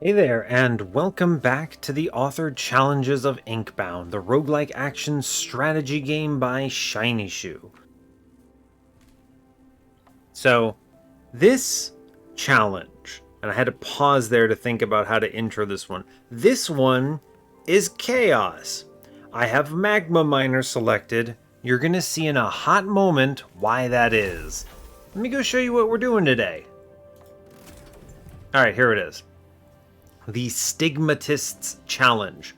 Hey there, and welcome back to the Authored Challenges of Inkbound, the roguelike action strategy game by Shiny Shoe. So, this challenge, and I had to pause there to think about how to intro this one. This one is Chaos. I have Magma Miner selected. You're going to see in a hot moment why that is. Let me go show you what we're doing today. Alright, here it is. The Stigmatist's Challenge.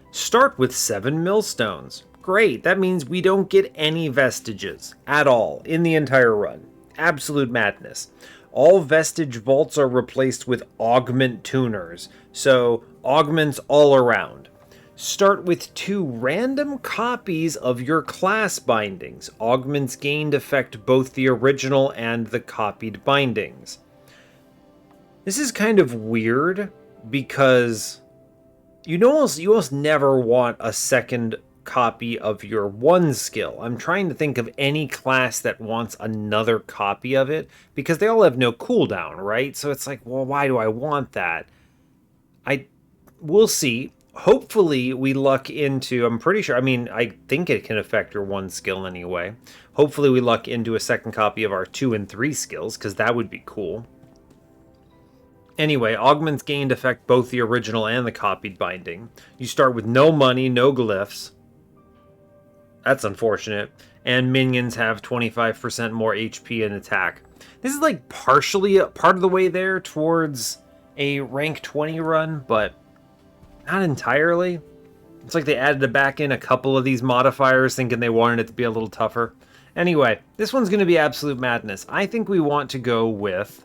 Start with 7 millstones. Great, that means we don't get any vestiges at all in the entire run. Absolute madness. All vestige vaults are replaced with augment tuners, so augments all around. Start with 2 random copies of your class bindings. Augments gained affect both the original and the copied bindings. This is kind of weird because you almost never want a second copy of your one skill. I'm trying to think of any class that wants another copy of it because they all have no cooldown, right? So it's like, well, why do I want that? We'll see. Hopefully we luck into, I'm pretty sure, I think it can affect your one skill anyway. Hopefully we luck into a second copy of our 2 and 3 skills because that would be cool. Anyway, augments gained affect both the original and the copied binding. You start with no money, no glyphs. That's unfortunate. And minions have 25% more HP and attack. This is like partially part of the way there towards a rank 20 run, but not entirely. It's like they added back in a couple of these modifiers thinking they wanted it to be a little tougher. Anyway, this one's going to be absolute madness. I think we want to go with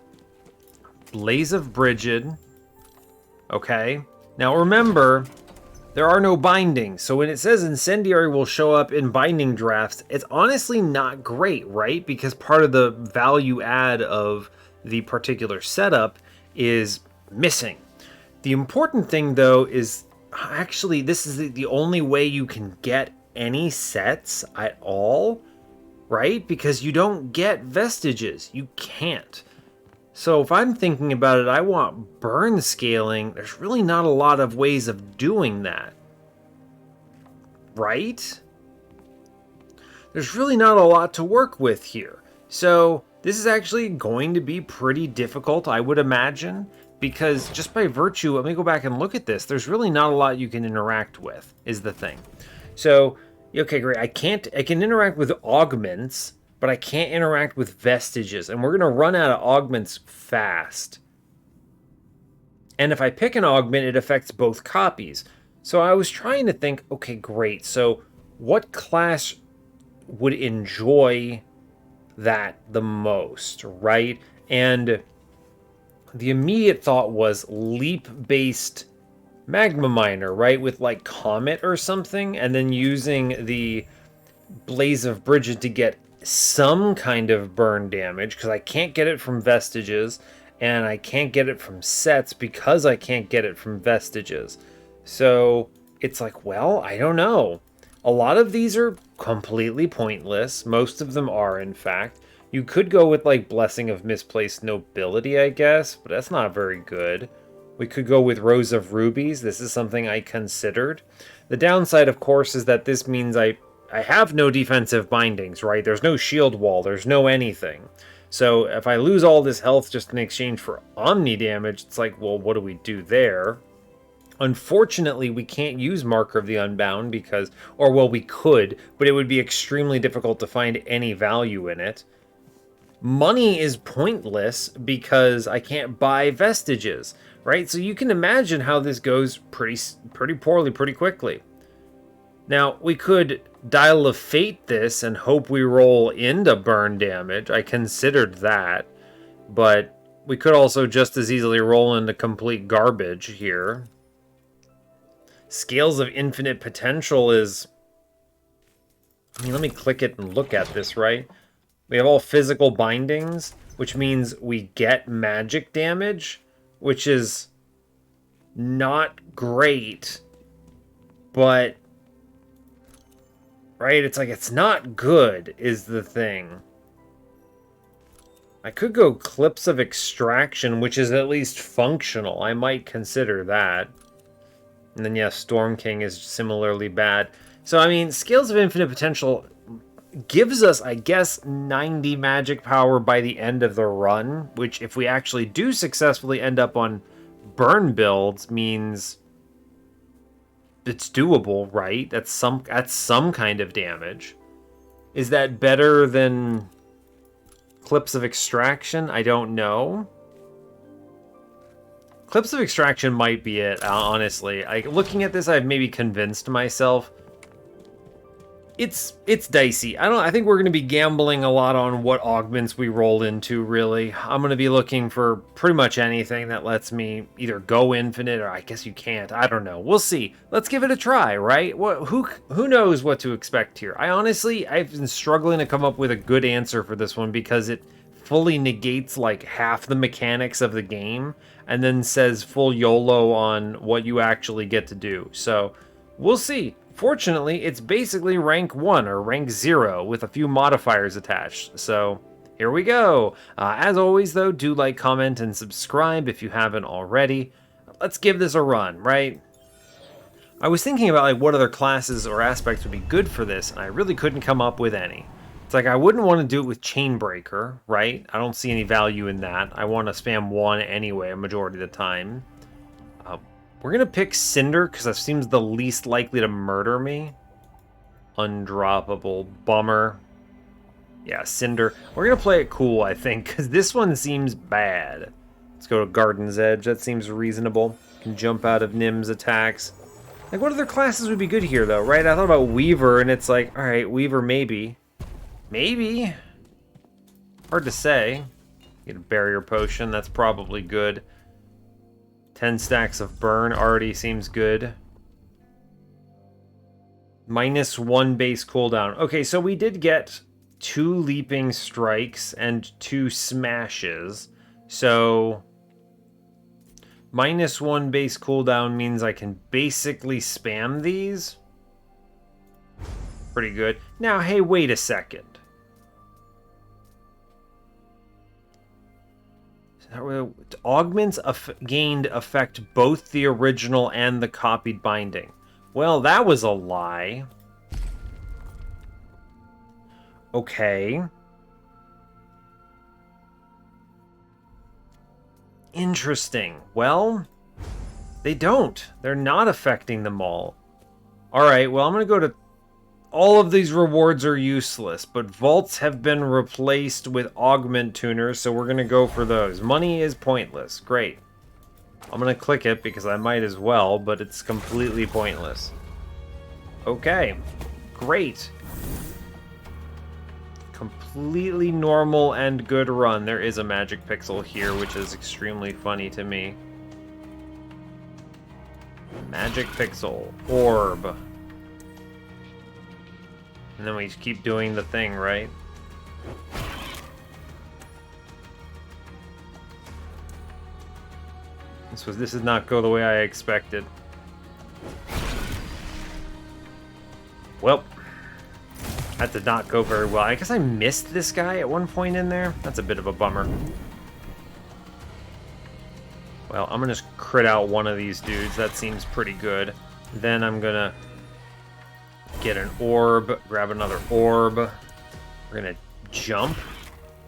Blaze of Brigid. Okay. Now remember, there are no bindings. So when it says Incendiary will show up in binding drafts, it's honestly not great, right? Because part of the value add of the particular setup is missing. The important thing, though, is actually this is the only way you can get any sets at all, right? Because you don't get vestiges. You can't. So if I'm thinking about it, I want burn scaling. There's really not a lot of ways of doing that. Right? There's really not a lot to work with here. So this is actually going to be pretty difficult, I would imagine, because just by virtue, let me go back and look at this. There's really not a lot you can interact with, is the thing. So, okay, great. I can interact with augments, but I can't interact with vestiges, and we're going to run out of augments fast. And if I pick an augment, it affects both copies. So I was trying to think, okay, great. So what class would enjoy that the most, right? And the immediate thought was leap-based Magma Miner, right? With like Comet or something, and then using the Blaze of Brigid to get some kind of burn damage, because I can't get it from vestiges, and I can't get it from sets because I can't get it from vestiges. So it's like, well, I don't know. A lot of these are completely pointless. Most of them are, in fact. You could go with like Blessing of Misplaced Nobility, I guess, but that's not very good. We could go with Rose of Rubies. This is something I considered. The downside, of course, is that this means I have no defensive bindings, right? There's no shield wall, there's no anything. So if I lose all this health just in exchange for Omni damage, it's like, well, what do we do there? Unfortunately, we can't use Marker of the Unbound because, or well, we could, but it would be extremely difficult to find any value in it. Money is pointless because I can't buy vestiges, right? So you can imagine how this goes pretty poorly pretty quickly. Now, we could Dial of Fate this and hope we roll into burn damage. I considered that, but we could also just as easily roll into complete garbage here. Scales of Infinite Potential is... I mean, let me click it and look at this, right? We have all physical bindings, which means we get magic damage, which is not great, but... right? It's like, it's not good, is the thing. I could go Clips of Extraction, which is at least functional. I might consider that. And then, yeah, Storm King is similarly bad. So, I mean, Scales of Infinite Potential gives us, I guess, 90 magic power by the end of the run, which, if we actually do successfully end up on burn builds, means it's doable, right? That's some kind of damage. Is that better than Clips of Extraction? I don't know. Clips of Extraction might be it, honestly. Looking at this, I've maybe convinced myself. It's dicey. I think we're going to be gambling a lot on what augments we roll into, really. I'm going to be looking for pretty much anything that lets me either go infinite, or I guess you can't. I don't know. We'll see. Let's give it a try, right? Who knows what to expect here? I've been struggling to come up with a good answer for this one because it fully negates like half the mechanics of the game and then says full YOLO on what you actually get to do. So we'll see. Fortunately, it's basically rank 1 or rank 0 with a few modifiers attached. So here we go. As always, though, do like, comment, and subscribe if you haven't already. Let's give this a run, right? I was thinking about like what other classes or aspects would be good for this, and I really couldn't come up with any. It's like I wouldn't want to do it with Chainbreaker, right? I don't see any value in that. I want to spam 1 anyway a majority of the time. We're going to pick Cinder because that seems the least likely to murder me. Undroppable. Bummer. Yeah, Cinder. We're going to play it cool, I think, because this one seems bad. Let's go to Garden's Edge. That seems reasonable. Can jump out of Nim's attacks. Like, what other classes would be good here, though, right? I thought about Weaver, and it's like, alright, Weaver maybe. Maybe. Hard to say. Get a Barrier Potion. That's probably good. 10 stacks of burn already seems good. -1 base cooldown. Okay, so we did get 2 leaping strikes and 2 smashes. So -1 base cooldown means I can basically spam these. Pretty good. Now, hey, wait a second. Augments gained affect both the original and the copied binding. Well, that was a lie. Okay. Interesting. Well, they don't. They're not affecting them all. Alright, well, I'm going to go to... All of these rewards are useless, but vaults have been replaced with augment tuners, so we're going to go for those. Money is pointless. Great. I'm going to click it because I might as well, but it's completely pointless. Okay. Great. Completely normal and good run. There is a magic pixel here, which is extremely funny to me. Magic pixel. Orb. And then we just keep doing the thing, right? This did not go the way I expected. Well, that did not go very well. I guess I missed this guy at one point in there. That's a bit of a bummer. Well, I'm gonna just crit out one of these dudes. That seems pretty good. Then I'm gonna get an orb, grab another orb. We're gonna jump.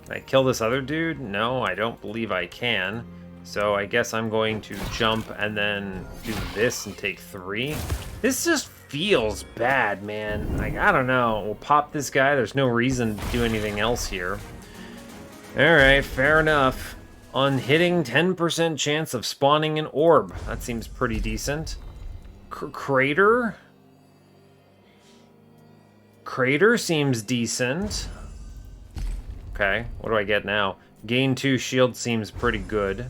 Can I kill this other dude? No, I don't believe I can. So I guess I'm going to jump and then do this and take 3. This just feels bad, man. Like, I don't know. We'll pop this guy. There's no reason to do anything else here. Alright, fair enough. On hitting, 10% chance of spawning an orb. That seems pretty decent. Crater? Crater seems decent. Okay, what do I get now? Gain 2 shield seems pretty good.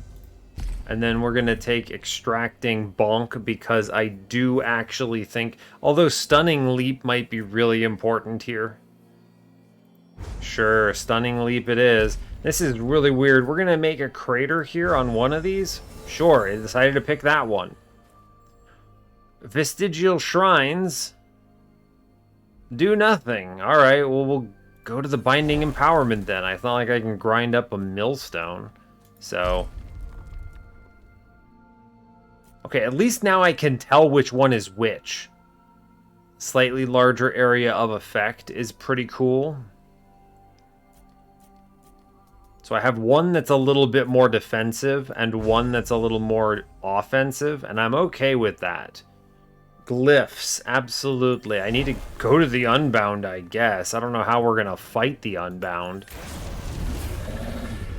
And then we're going to take Extracting Bonk because I do actually think... Although Stunning Leap might be really important here. Sure, Stunning Leap it is. This is really weird. We're going to make a crater here on one of these? Sure, I decided to pick that one. Vestigial Shrines... do nothing. Alright, well, we'll go to the binding empowerment then. It's not like I can grind up a millstone. So... okay, at least now I can tell which one is which. Slightly larger area of effect is pretty cool. So I have one that's a little bit more defensive and one that's a little more offensive, and I'm okay with that. Glyphs, absolutely. I need to go to the Unbound, I guess. I don't know how we're going to fight the Unbound.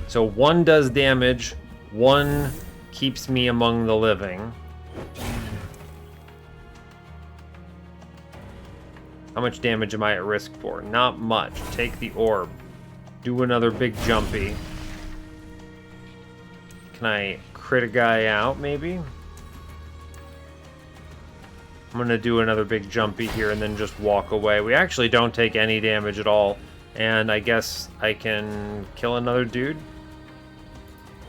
So one does damage, one keeps me among the living. How much damage am I at risk for? Not much. Take the orb. Do another big jumpy. Can I crit a guy out, maybe? I'm going to do another big jumpy here and then just walk away. We actually don't take any damage at all. And I guess I can kill another dude?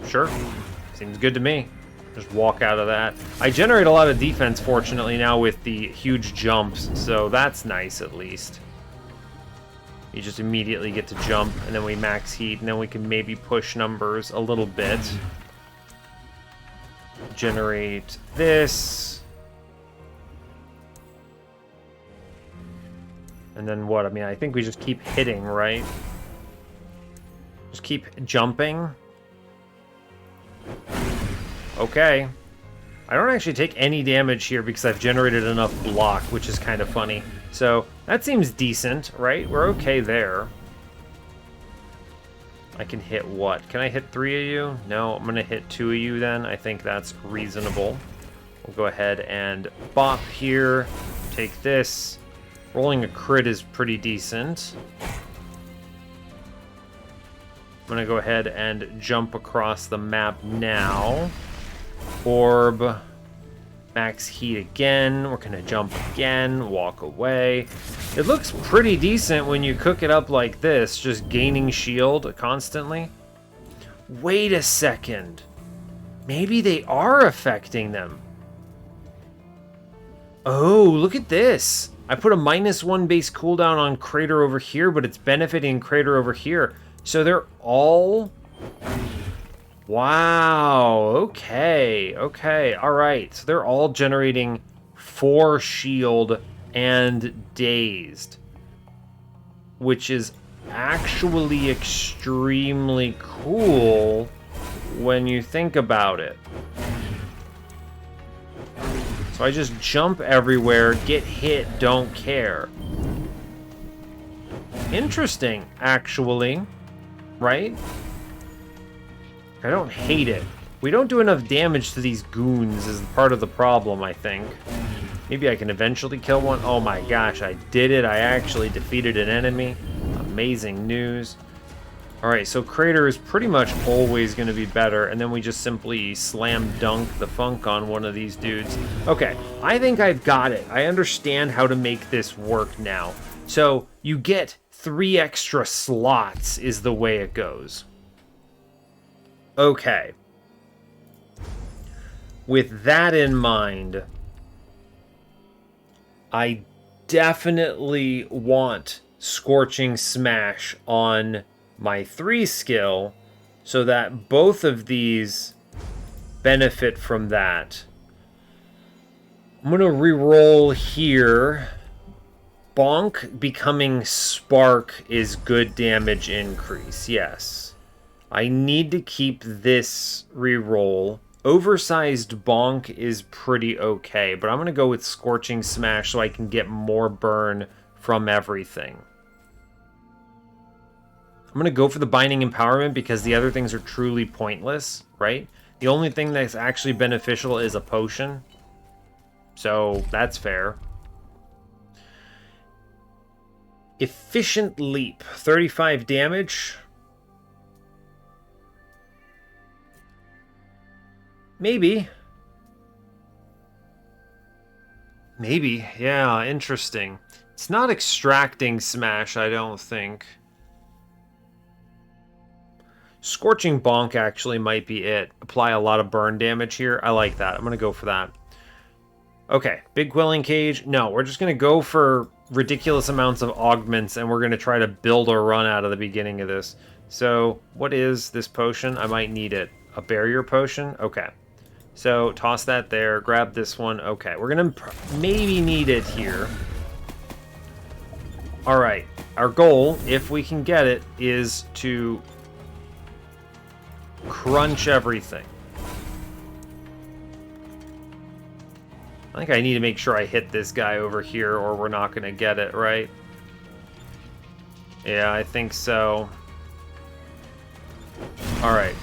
Sure. Seems good to me. Just walk out of that. I generate a lot of defense, fortunately, now with the huge jumps. So that's nice, at least. You just immediately get to jump, and then we max heat, and then we can maybe push numbers a little bit. Generate this. And then what? I mean, I think we just keep hitting, right? Just keep jumping. Okay. I don't actually take any damage here because I've generated enough block, which is kind of funny. So, that seems decent, right? We're okay there. I can hit what? Can I hit 3 of you? No, I'm going to hit 2 of you then. I think that's reasonable. We'll go ahead and bop here. Take this. Rolling a crit is pretty decent. I'm going to go ahead and jump across the map now. Orb. Max heat again. We're going to jump again. Walk away. It looks pretty decent when you cook it up like this. Just gaining shield constantly. Wait a second. Maybe they are affecting them. Oh, look at this. I put a -1 base cooldown on Crater over here, but it's benefiting Crater over here. So they're all... wow, okay, alright. So they're all generating 4 shield and dazed. Which is actually extremely cool when you think about it. So I just jump everywhere, get hit, don't care. Interesting, actually. Right? I don't hate it. We don't do enough damage to these goons is part of the problem, I think. Maybe I can eventually kill one. Oh my gosh, I did it. I actually defeated an enemy. Amazing news. Alright, so Crater is pretty much always going to be better, and then we just simply slam dunk the funk on one of these dudes. Okay, I think I've got it. I understand how to make this work now. So, you get 3 extra slots is the way it goes. Okay. With that in mind, I definitely want Scorching Smash on my 3 skill so that both of these benefit from that. I'm going to re-roll here. Bonk becoming Spark is good damage increase, yes. I need to keep this re-roll. Oversized Bonk is pretty okay, but I'm going to go with Scorching Smash so I can get more burn from everything. I'm going to go for the Binding Empowerment because the other things are truly pointless, right? The only thing that's actually beneficial is a potion. So, that's fair. Efficient Leap, 35 damage. Maybe. Maybe, yeah, interesting. It's not Extracting Smash, I don't think. Scorching Bonk actually might be it. Apply a lot of burn damage here. I like that. I'm going to go for that. Okay, Big Quelling Cage. No, we're just going to go for ridiculous amounts of augments, and we're going to try to build a run out of the beginning of this. So what is this potion? I might need it. A barrier potion? Okay. So toss that there. Grab this one. Okay, we're going to maybe need it here. All right. Our goal, if we can get it, is to crunch everything. I think I need to make sure I hit this guy over here or we're not going to get it, right? Yeah, I think so. Alright.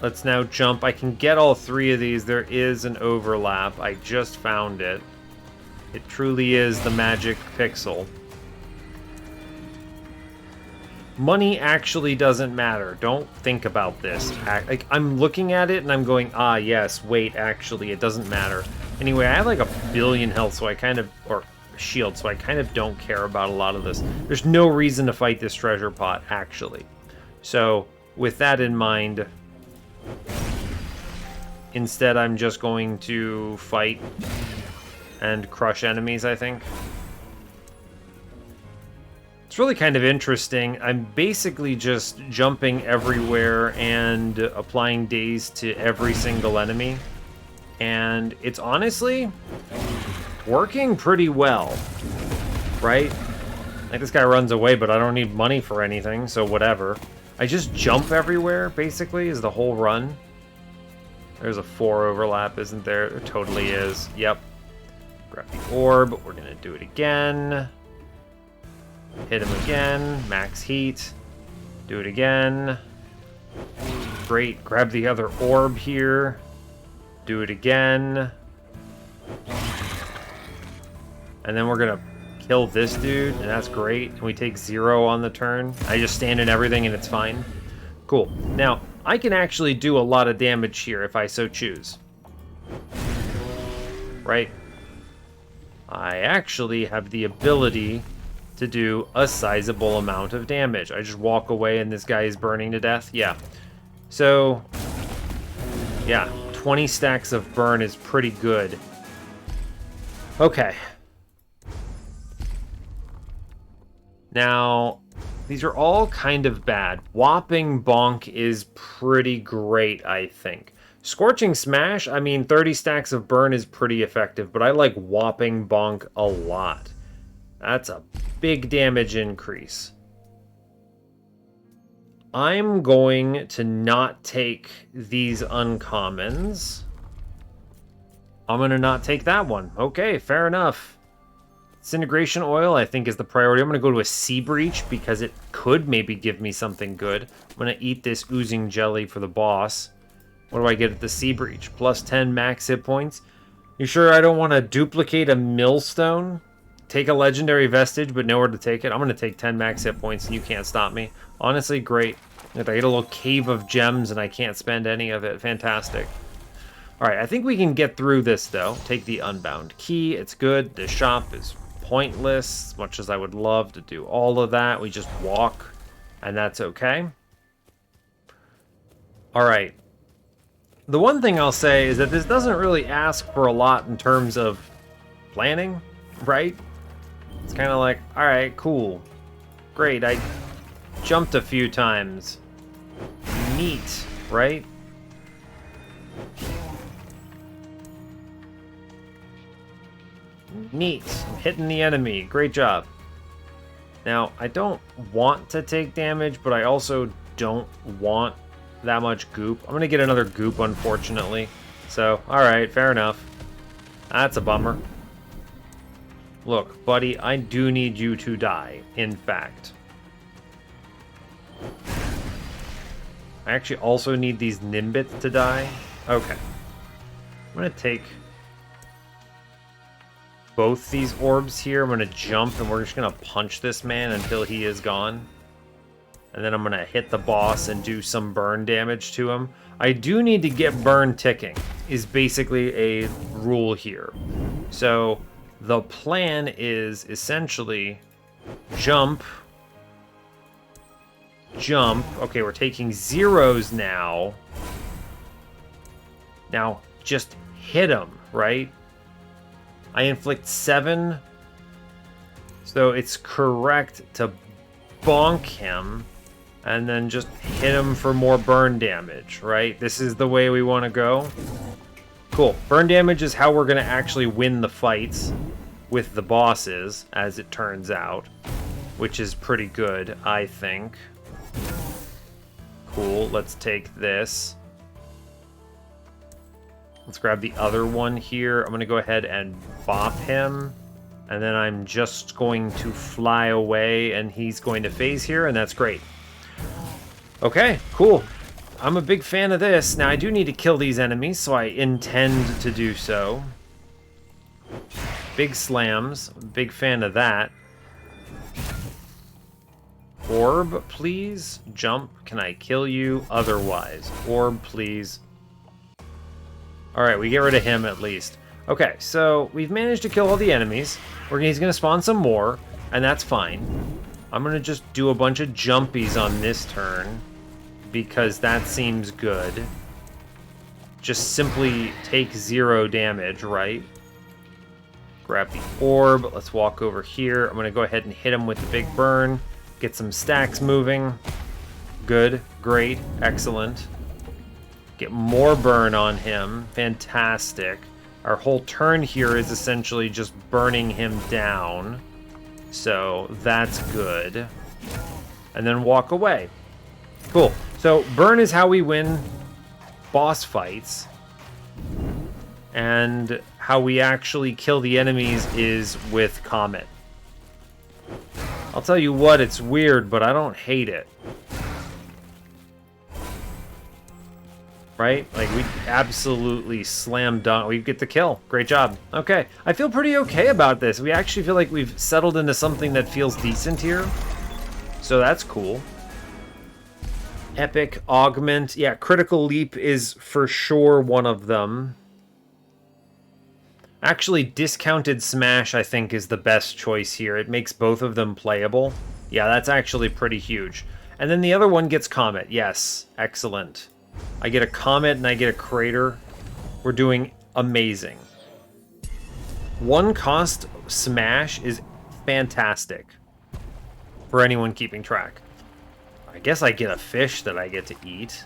Let's now jump. I can get all three of these. There is an overlap. I just found it. It truly is the magic pixel. Money actually doesn't matter. Don't think about this. Like, I'm looking at it and I'm going, ah, yes, wait, actually, it doesn't matter. Anyway, I have like 1 billion health, so I kind of, or shield, so I kind of don't care about a lot of this. There's no reason to fight this treasure pot, actually. So, with that in mind, instead I'm just going to fight and crush enemies, I think. It's really kind of interesting. I'm basically just jumping everywhere and applying daze to every single enemy. And it's honestly working pretty well, right? Like, this guy runs away, but I don't need money for anything, so whatever. I just jump everywhere, basically, is the whole run. There's a 4 overlap, isn't there? There totally is. Yep. Grab the orb. We're going to do it again. Hit him again. Max heat. Do it again. Great. Grab the other orb here. Do it again. And then we're going to kill this dude, and that's great. And we take 0 on the turn. I just stand in everything, and it's fine. Cool. Now, I can actually do a lot of damage here if I so choose. Right? I actually have the ability to do a sizable amount of damage. I just walk away and this guy is burning to death. Yeah. So, yeah, 20 stacks of burn is pretty good. Okay. Now, these are all kind of bad. Whopping Bonk is pretty great, I think. Scorching Smash, I mean, 30 stacks of burn is pretty effective, but I like Whopping Bonk a lot. That's a big damage increase. I'm going to not take these uncommons. I'm going to not take that one. Okay, fair enough. Disintegration Oil, I think, is the priority. I'm going to go to a Sea Breach because it could maybe give me something good. I'm going to eat this Oozing Jelly for the boss. What do I get at the Sea Breach? Plus 10 max hit points. You sure I don't want to duplicate a Millstone? Take a legendary vestige, but nowhere to take it. I'm going to take 10 max hit points, and you can't stop me. Honestly, great. I get a little cave of gems, and I can't spend any of it. Fantastic. All right, I think we can get through this, though. Take the Unbound key. It's good. The shop is pointless, as much as I would love to do all of that. We just walk, and that's okay. All right. The one thing I'll say is that this doesn't really ask for a lot in terms of planning, right? It's kind of like, all right, cool. Great, I jumped a few times. Neat, right? Neat. I'm hitting the enemy. Great job. Now, I don't want to take damage, but I also don't want that much goop. I'm going to get another goop, unfortunately. So, alright, fair enough. That's a bummer. Look, buddy, I do need you to die, in fact. I actually also need these Nimbits to die. Okay. I'm going to take both these orbs here. I'm going to jump, and we're just going to punch this man until he is gone. And then I'm going to hit the boss and do some burn damage to him. I do need to get burn ticking, is basically a rule here. So the plan is essentially jump, jump. Okay, we're taking 0s now. Now, just hit him, right? I inflict 7. So it's correct to bonk him and then just hit him for more burn damage, right? This is the way we want to go. Cool. Burn damage is how we're going to actually win the fights with the bosses, as it turns out, which is pretty good, I think. Cool. Let's take this. Let's grab the other one here. I'm going to go ahead and bop him. And then I'm just going to fly away, and he's going to phase here, and that's great. Okay, cool. I'm a big fan of this. Now, I do need to kill these enemies, so I intend to do so. Big slams. Big fan of that. Orb, please. Jump. Can I kill you? Otherwise. Orb, please. Alright, we get rid of him at least. Okay, so we've managed to kill all the enemies. He's going to spawn some more, and that's fine. I'm going to just do a bunch of jumpies on this turn, because that seems good. Just simply take 0 damage, right? Grab the orb. Let's walk over here. I'm going to go ahead and hit him with the big burn. Get some stacks moving. Good. Great. Excellent. Get more burn on him. Fantastic. Our whole turn here is essentially just burning him down. So that's good. And then walk away. Cool. So burn is how we win boss fights. And how we actually kill the enemies is with Comet. I'll tell you what, it's weird, but I don't hate it. Right? Like, we absolutely slam dunk. We get the kill. Great job. Okay. I feel pretty okay about this. We actually feel like we've settled into something that feels decent here. So that's cool. Epic, Augment. Yeah, Critical Leap is for sure one of them. Actually, Discounted Smash, I think, is the best choice here. It makes both of them playable. Yeah, that's actually pretty huge. And then the other one gets Comet. Yes. Excellent. I get a Comet and I get a Crater. We're doing amazing. One cost Smash is fantastic for anyone keeping track. I guess I get a fish that I get to eat.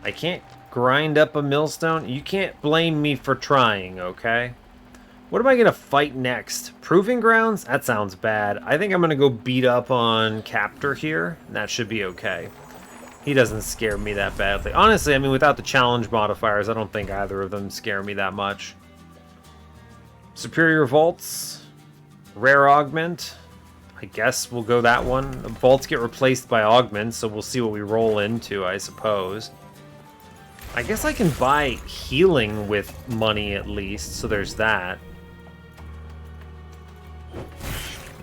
I can't grind up a millstone. You can't blame me for trying, okay? What am I going to fight next? Proving Grounds? That sounds bad. I think I'm going to go beat up on Captor here. And that should be okay. He doesn't scare me that badly. Honestly, I mean, without the challenge modifiers, I don't think either of them scare me that much. Superior Vaults. Rare Augment. I guess we'll go that one. Vaults get replaced by Augments, so we'll see what we roll into, I suppose. I guess I can buy healing with money at least, so there's that.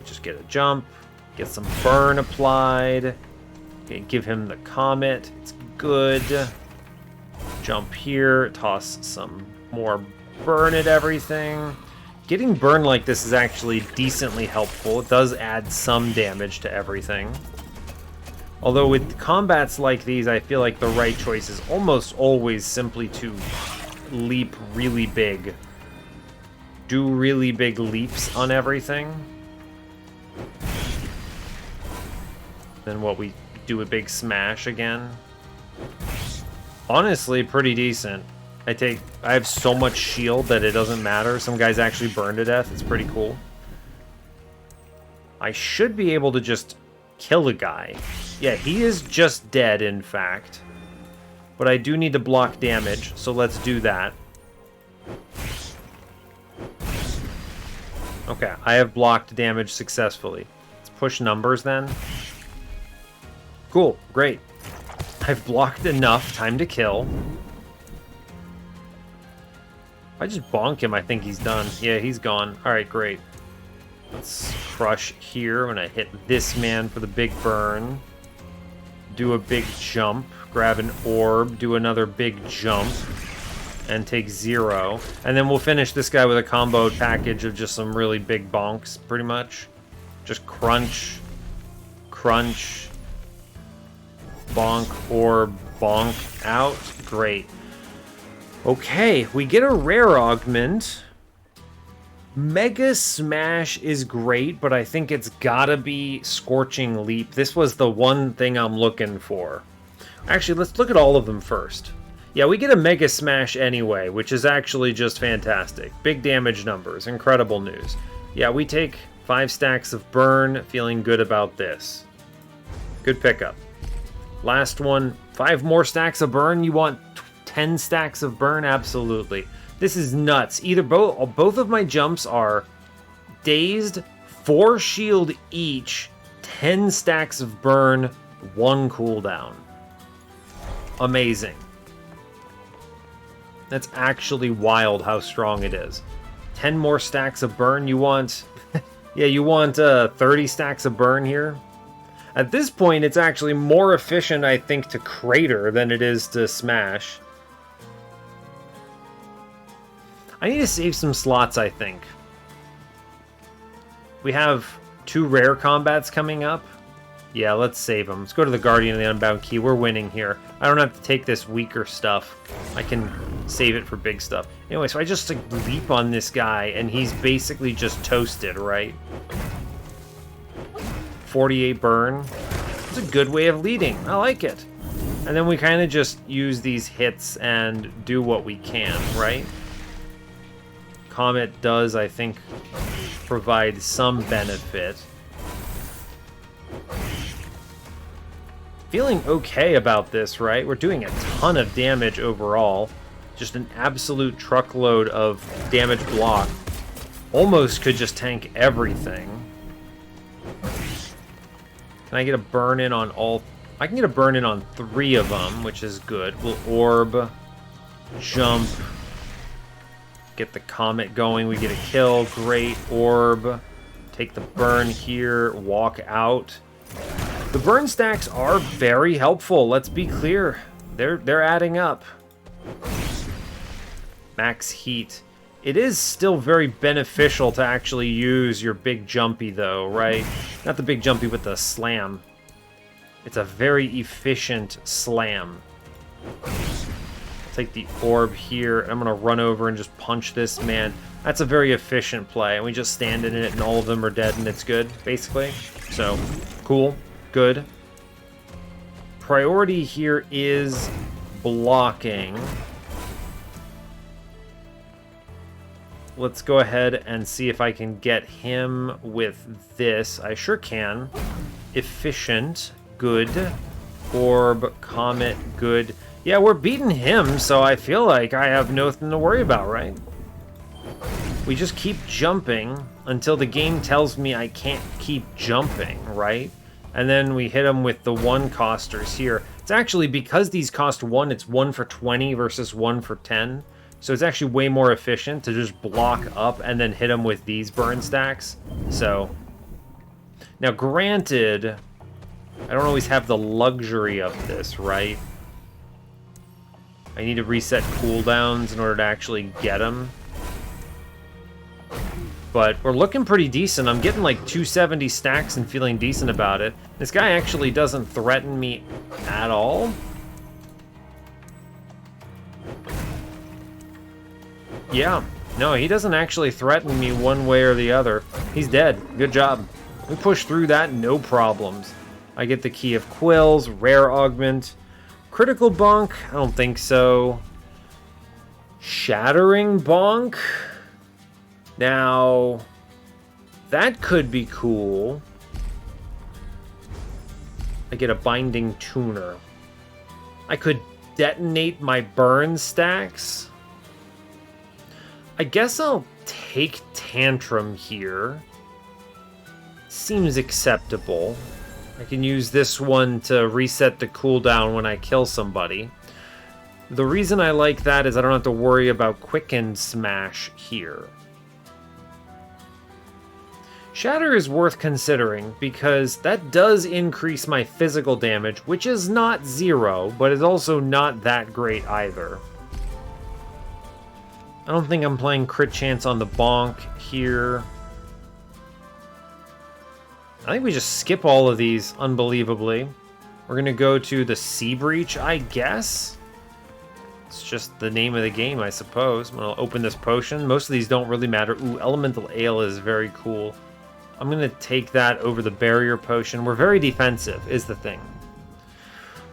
Just get a jump. Get some burn applied. Okay, give him the Comet. It's good. Jump here. Toss some more burn at everything. Getting burn like this is actually decently helpful. It does add some damage to everything. Although with combats like these, I feel like the right choice is almost always simply to leap really big. Do really big leaps on everything. Then what, we do a big smash again? Honestly, pretty decent. I have so much shield that it doesn't matter. Some guys actually burn to death. It's pretty cool. I should be able to just kill a guy. Yeah, he is just dead, in fact. But I do need to block damage, so let's do that. Okay, I have blocked damage successfully. Let's push numbers then. Cool, great. I've blocked enough. Time to kill. If I just bonk him, I think he's done. Yeah, he's gone. Alright, great. Let's crush here. I'm going to hit this man for the big burn. Do a big jump. Grab an orb. Do another big jump. And take 0. And then we'll finish this guy with a combo package of just some really big bonks, pretty much. Just crunch. Crunch. Bonk. Orb. Bonk. Out. Great. Okay, we get a rare augment. Mega Smash is great, but I think it's gotta be Scorching Leap. This was the one thing I'm looking for. Actually, let's look at all of them first. Yeah, we get a Mega Smash anyway, which is actually just fantastic. Big damage numbers, incredible news. Yeah, we take 5 stacks of burn, feeling good about this. Good pickup. Last one, 5 more stacks of burn. You want 10 stacks of burn? Absolutely. This is nuts. Either both of my jumps are dazed, 4 shield each, 10 stacks of burn, 1 cooldown. Amazing. That's actually wild how strong it is. 10 more stacks of burn. You want... yeah, you want 30 stacks of burn here? At this point, it's actually more efficient, I think, to crater than it is to smash. I need to save some slots, I think. We have 2 rare combats coming up. Yeah, let's save them. Let's go to the Guardian of the Unbound Key. We're winning here. I don't have to take this weaker stuff. I can save it for big stuff. Anyway, so I just like, leap on this guy, and he's basically just toasted, right? 48 burn. It's a good way of leading. I like it. And then we kind of just use these hits and do what we can, right? Comet does, I think, provide some benefit. Feeling okay about this, right? We're doing a ton of damage overall. Just an absolute truckload of damage block. Almost could just tank everything. Can I get a burn in on all... I can get a burn in on 3 of them, which is good. We'll orb, jump, get the comet going. We get a kill. Great. Orb. Take the burn here. Walk out. The burn stacks are very helpful. Let's be clear. They're adding up. Max heat. It is still very beneficial to actually use your big jumpy, though, right? Not the big jumpy with the slam. It's a very efficient slam. Take the orb here. I'm going to run over and just punch this man. That's a very efficient play. And we just stand in it and all of them are dead and it's good, basically. So, cool. Good. Priority here is blocking. Let's go ahead and see if I can get him with this. I sure can. Efficient. Good. Orb. Comet. Good. Yeah, we're beating him, so I feel like I have nothing to worry about, right? We just keep jumping until the game tells me I can't keep jumping, right? And then we hit them with the 1 costers here. It's actually, because these cost 1, it's 1 for 20 versus 1 for 10. So it's actually way more efficient to just block up and then hit them with these burn stacks. So, now granted, I don't always have the luxury of this, right? I need to reset cooldowns in order to actually get them. But we're looking pretty decent. I'm getting like 270 stacks and feeling decent about it. This guy actually doesn't threaten me at all. Yeah. No, he doesn't actually threaten me one way or the other. He's dead. Good job. We push through that, no problems. I get the Key of Quills, Rare Augment. Critical Bonk? I don't think so. Shattering Bonk? Now, that could be cool. I get a Binding Tuner. I could detonate my burn stacks. I guess I'll take Tantrum here. Seems acceptable. I can use this one to reset the cooldown when I kill somebody. The reason I like that is I don't have to worry about Quicken Smash here. Shatter is worth considering because that does increase my physical damage, which is not 0, but is also not that great either. I don't think I'm playing Crit Chance on the Bonk here. I think we just skip all of these, unbelievably. We're going to go to the Sea Breach, I guess. It's just the name of the game, I suppose. I'm going to open this potion. Most of these don't really matter. Ooh, Elemental Ale is very cool. I'm going to take that over the Barrier Potion. We're very defensive, is the thing.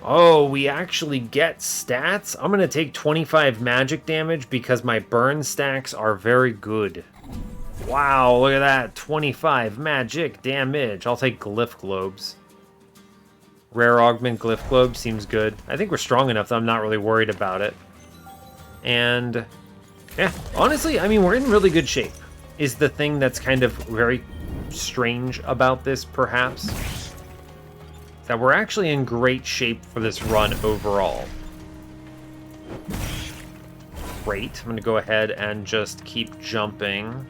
Oh, we actually get stats? I'm going to take 25 magic damage because my burn stacks are very good. Wow, look at that. 25 magic damage. I'll take Glyph Globes. Rare Augment Glyph Globe seems good. I think we're strong enough that I'm not really worried about it. And, yeah, honestly, I mean, we're in really good shape. Is the thing that's kind of very strange about this, perhaps. That we're actually in great shape for this run overall. Great. I'm going to go ahead and just keep jumping.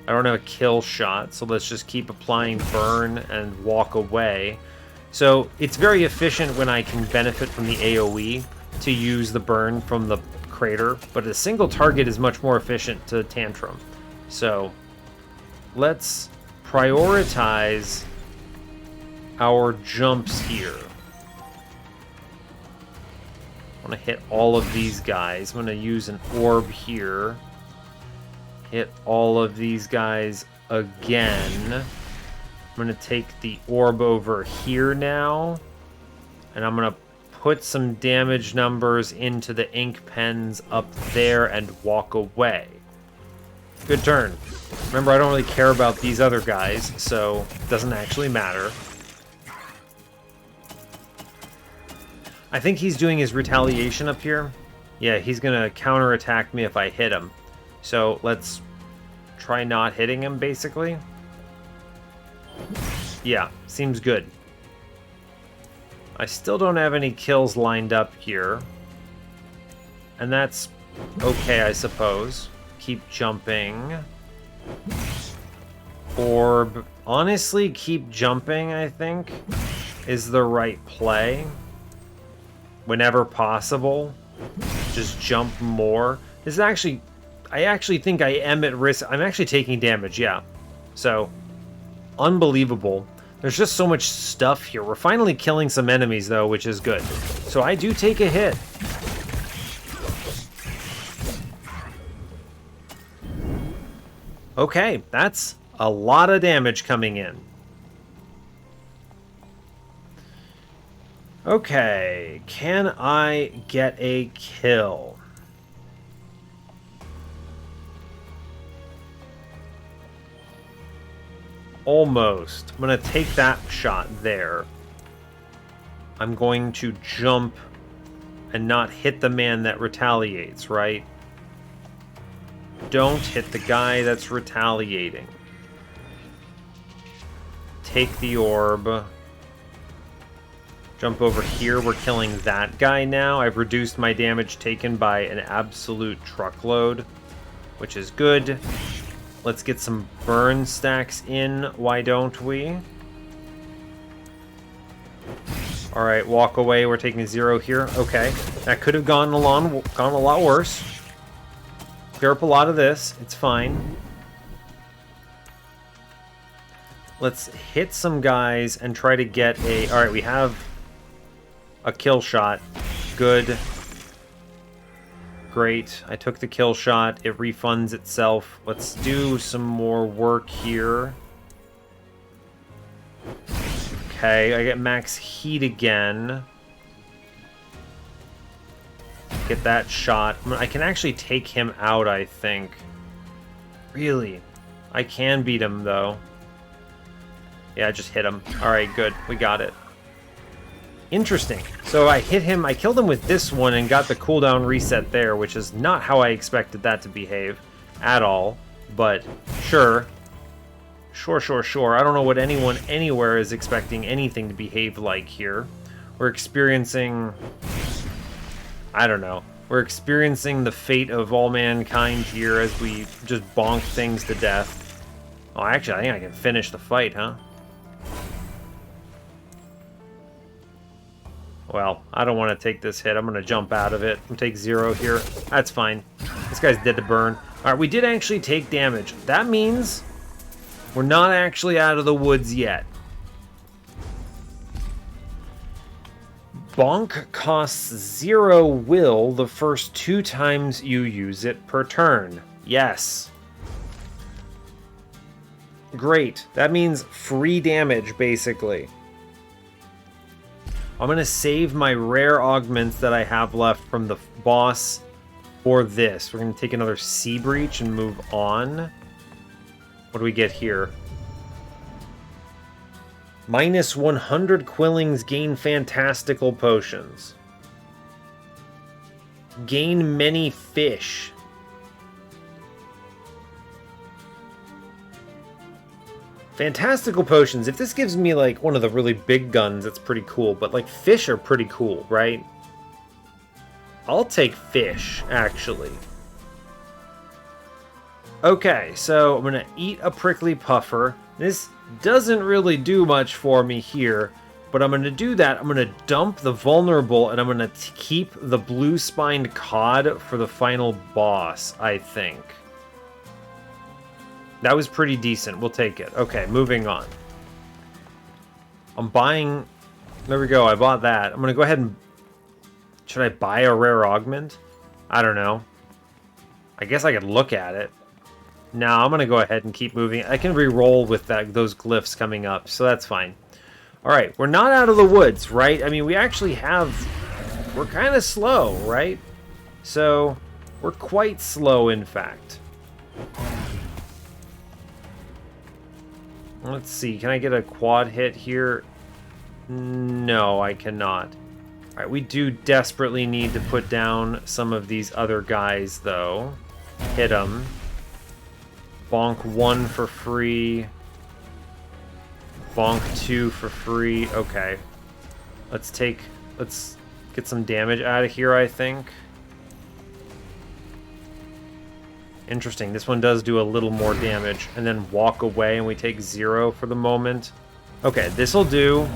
I don't have a kill shot, so let's just keep applying burn and walk away. So it's very efficient when I can benefit from the AoE to use the burn from the crater, but a single target is much more efficient to Tantrum. So let's prioritize our jumps here. I want to hit all of these guys. I'm going to use an orb here. Hit all of these guys again. I'm going to take the orb over here now. And I'm going to put some damage numbers into the ink pens up there and walk away. Good turn. Remember, I don't really care about these other guys, so it doesn't actually matter. I think he's doing his retaliation up here. Yeah, he's going to counterattack me if I hit him. So let's try not hitting him, basically. Yeah, seems good. I still don't have any kills lined up here. And that's okay, I suppose. Keep jumping. Orb. Honestly, keep jumping, I think, is the right play. Whenever possible, just jump more. This is actually, I actually think I am at risk. I'm actually taking damage, yeah. So, unbelievable. There's just so much stuff here. We're finally killing some enemies, though, which is good. So I do take a hit. Okay, that's a lot of damage coming in. Okay, can I get a kill? Almost. I'm going to take that shot there. I'm going to jump and not hit the man that retaliates, right? Don't hit the guy that's retaliating. Take the orb. Jump over here. We're killing that guy now. I've reduced my damage taken by an absolute truckload, which is good. Let's get some burn stacks in. Why don't we? All right, walk away. We're taking 0 here. Okay, that could have gone a lot worse. Clear up a lot of this. It's fine. Let's hit some guys and try to get a... All right, we have a kill shot. Good. Great. I took the kill shot. It refunds itself. Let's do some more work here. Okay, I get max heat again. Get that shot. I can actually take him out, I think. Really? I can beat him, though. Yeah, just hit him. Alright, good. We got it. Interesting. So I hit him, I killed him with this one and got the cooldown reset there, which is not how I expected that to behave at all. But sure. Sure. I don't know what anyone anywhere is expecting anything to behave like here. We're experiencing... I don't know. We're experiencing the fate of all mankind here as we just bonk things to death. Oh, actually, I think I can finish the fight, huh? Well, I don't want to take this hit. I'm going to jump out of it and take 0 here. That's fine. This guy's dead to burn. Alright, we did actually take damage. That means we're not actually out of the woods yet. bonk costs 0 will the first 2 times you use it per turn. Yes. Great. That means free damage, basically. I'm going to save my rare augments that I have left from the boss for this. We're going to take another Sea Breach and move on. What do we get here? Minus 100 Quillings gain fantastical potions. Gain many fish. Fantastical potions. If this gives me like one of the really big guns, it's pretty cool. But like fish are pretty cool, right? I'll take fish, actually. Okay, so I'm gonna eat a prickly puffer. This doesn't really do much for me here, but I'm gonna do that. I'm gonna dump the vulnerable, and I'm gonna keep the blue-spined cod for the final boss, I think. That was pretty decent. We'll take it. Okay, moving on. I'm buying... There we go. I bought that. I'm going to go ahead and... Should I buy a rare augment? I don't know. I guess I could look at it. No, I'm going to go ahead and keep moving. I can re-roll with those glyphs coming up, so that's fine. Alright, we're not out of the woods, right? I mean, we actually have... We're kind of slow, right? So, we're quite slow, in fact. Let's see, can I get a quad hit here? No, I cannot. Alright, we do desperately need to put down some of these other guys, though. Hit them. Bonk 1 for free. Bonk 2 for free. Okay. Let's get some damage out of here, I think. Interesting. This one does do a little more damage. And then walk away and we take 0 for the moment. Okay, this'll do.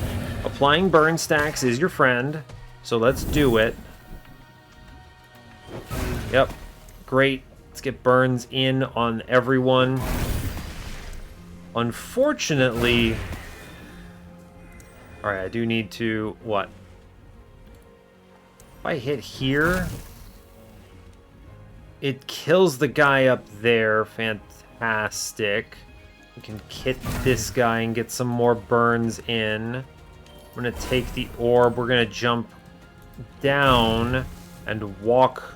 Applying burn stacks is your friend. So let's do it. Yep. Great. Let's get burns in on everyone. Unfortunately... Alright, I do need to... What? If I hit here... It kills the guy up there. Fantastic. We can hit this guy and get some more burns in. I'm going to take the orb. We're going to jump down and walk.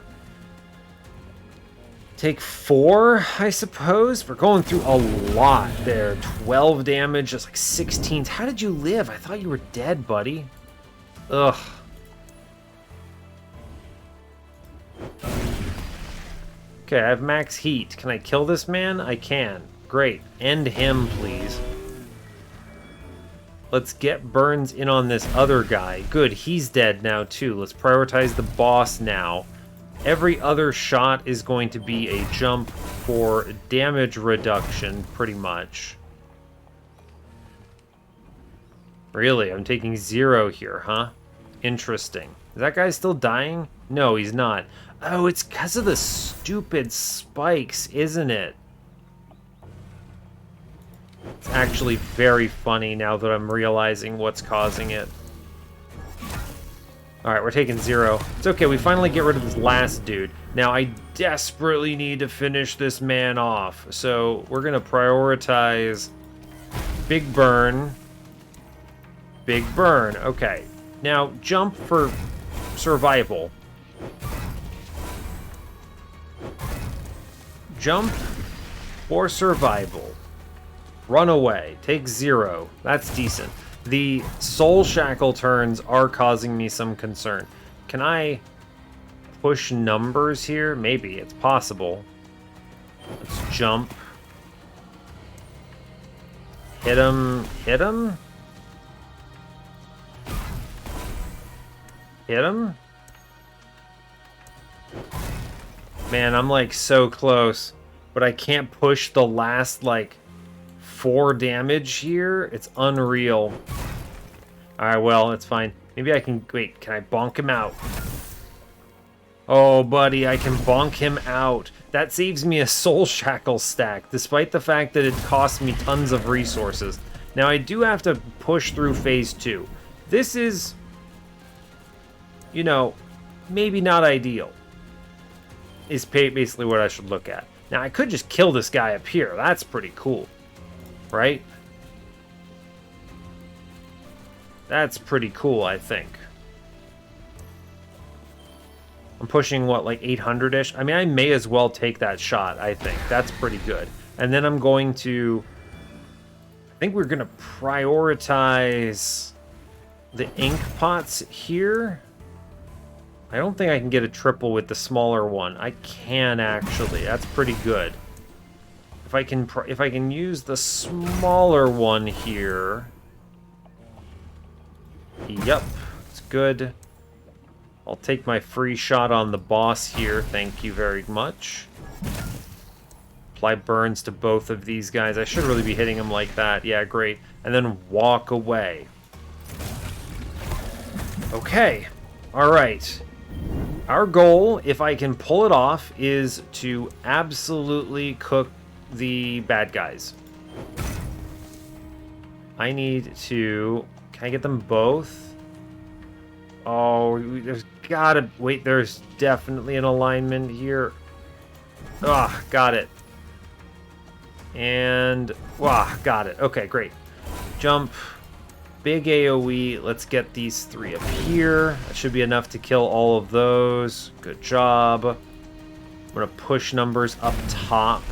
Take 4, I suppose. We're going through a lot there. 12 damage, just like 16. How did you live? I thought you were dead, buddy. Ugh. Okay, I have max heat. Can I kill this man? I can. Great. End him, please. Let's get burns in on this other guy. Good, he's dead now, too. Let's prioritize the boss now. Every other shot is going to be a jump for damage reduction, pretty much. Really? I'm taking 0 here, huh? Interesting. Is that guy still dying? No, he's not. Oh, it's because of the stupid spikes, isn't it? It's actually very funny now that I'm realizing what's causing it. Alright, we're taking 0. It's okay, we finally get rid of this last dude. Now, I desperately need to finish this man off. So, we're going to prioritize Big Burn. Big Burn, okay. Now, jump for survival. Jump for survival. Run away. Take 0. That's decent. The soul shackle turns are causing me some concern. Can I push numbers here? Maybe. It's possible. Let's jump. Hit him. Hit him? Hit him? Man, I'm like so close, but I can't push the last like 4 damage here. It's unreal. Alright, well, it's fine. Maybe I can... Wait, can I bonk him out? Oh, buddy, I can bonk him out. That saves me a soul shackle stack, despite the fact that it costs me tons of resources. Now, I do have to push through phase 2. This is you know, maybe not ideal. Is basically what I should look at. Now, I could just kill this guy up here. That's pretty cool. Right? That's pretty cool, I think. I'm pushing, what, like 800-ish? I mean, I may as well take that shot, I think. That's pretty good. And then I'm going to... I think we're going to prioritize the ink pots here. I don't think I can get a triple with the smaller one. I can, actually. That's pretty good. If I can use the smaller one here... Yep, it's good. I'll take my free shot on the boss here. Thank you very much. Apply burns to both of these guys. I should really be hitting them like that. Yeah, great. And then walk away. Okay. All right. Our goal, if I can pull it off, is to absolutely cook the bad guys. I need to... Can I get them both? Oh, there's gotta... Wait, there's definitely an alignment here. Ah, got it. And... got it. Okay, great. Jump. Big AoE. Let's get these three up here. That should be enough to kill all of those. Good job. I'm going to push numbers up top.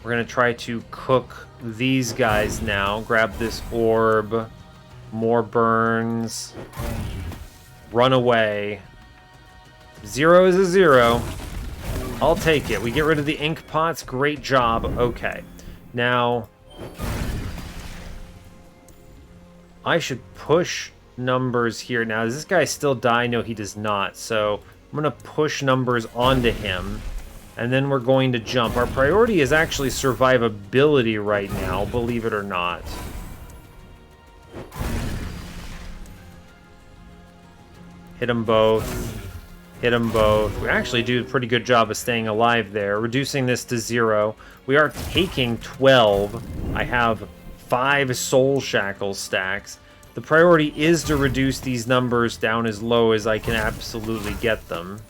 We're going to try to cook these guys now. Grab this orb. More burns. Run away. 0 is a 0. I'll take it. We get rid of the ink pots. Great job. Okay. Now, I should push numbers here. Now, does this guy still die? No, he does not. So I'm going to push numbers onto him. And then we're going to jump. Our priority is actually survivability right now, believe it or not. Hit them both. Hit them both. We actually do a pretty good job of staying alive there. Reducing this to 0. We are taking 12. I have 5 soul shackle stacks. The priority is to reduce these numbers down as low as I can absolutely get them.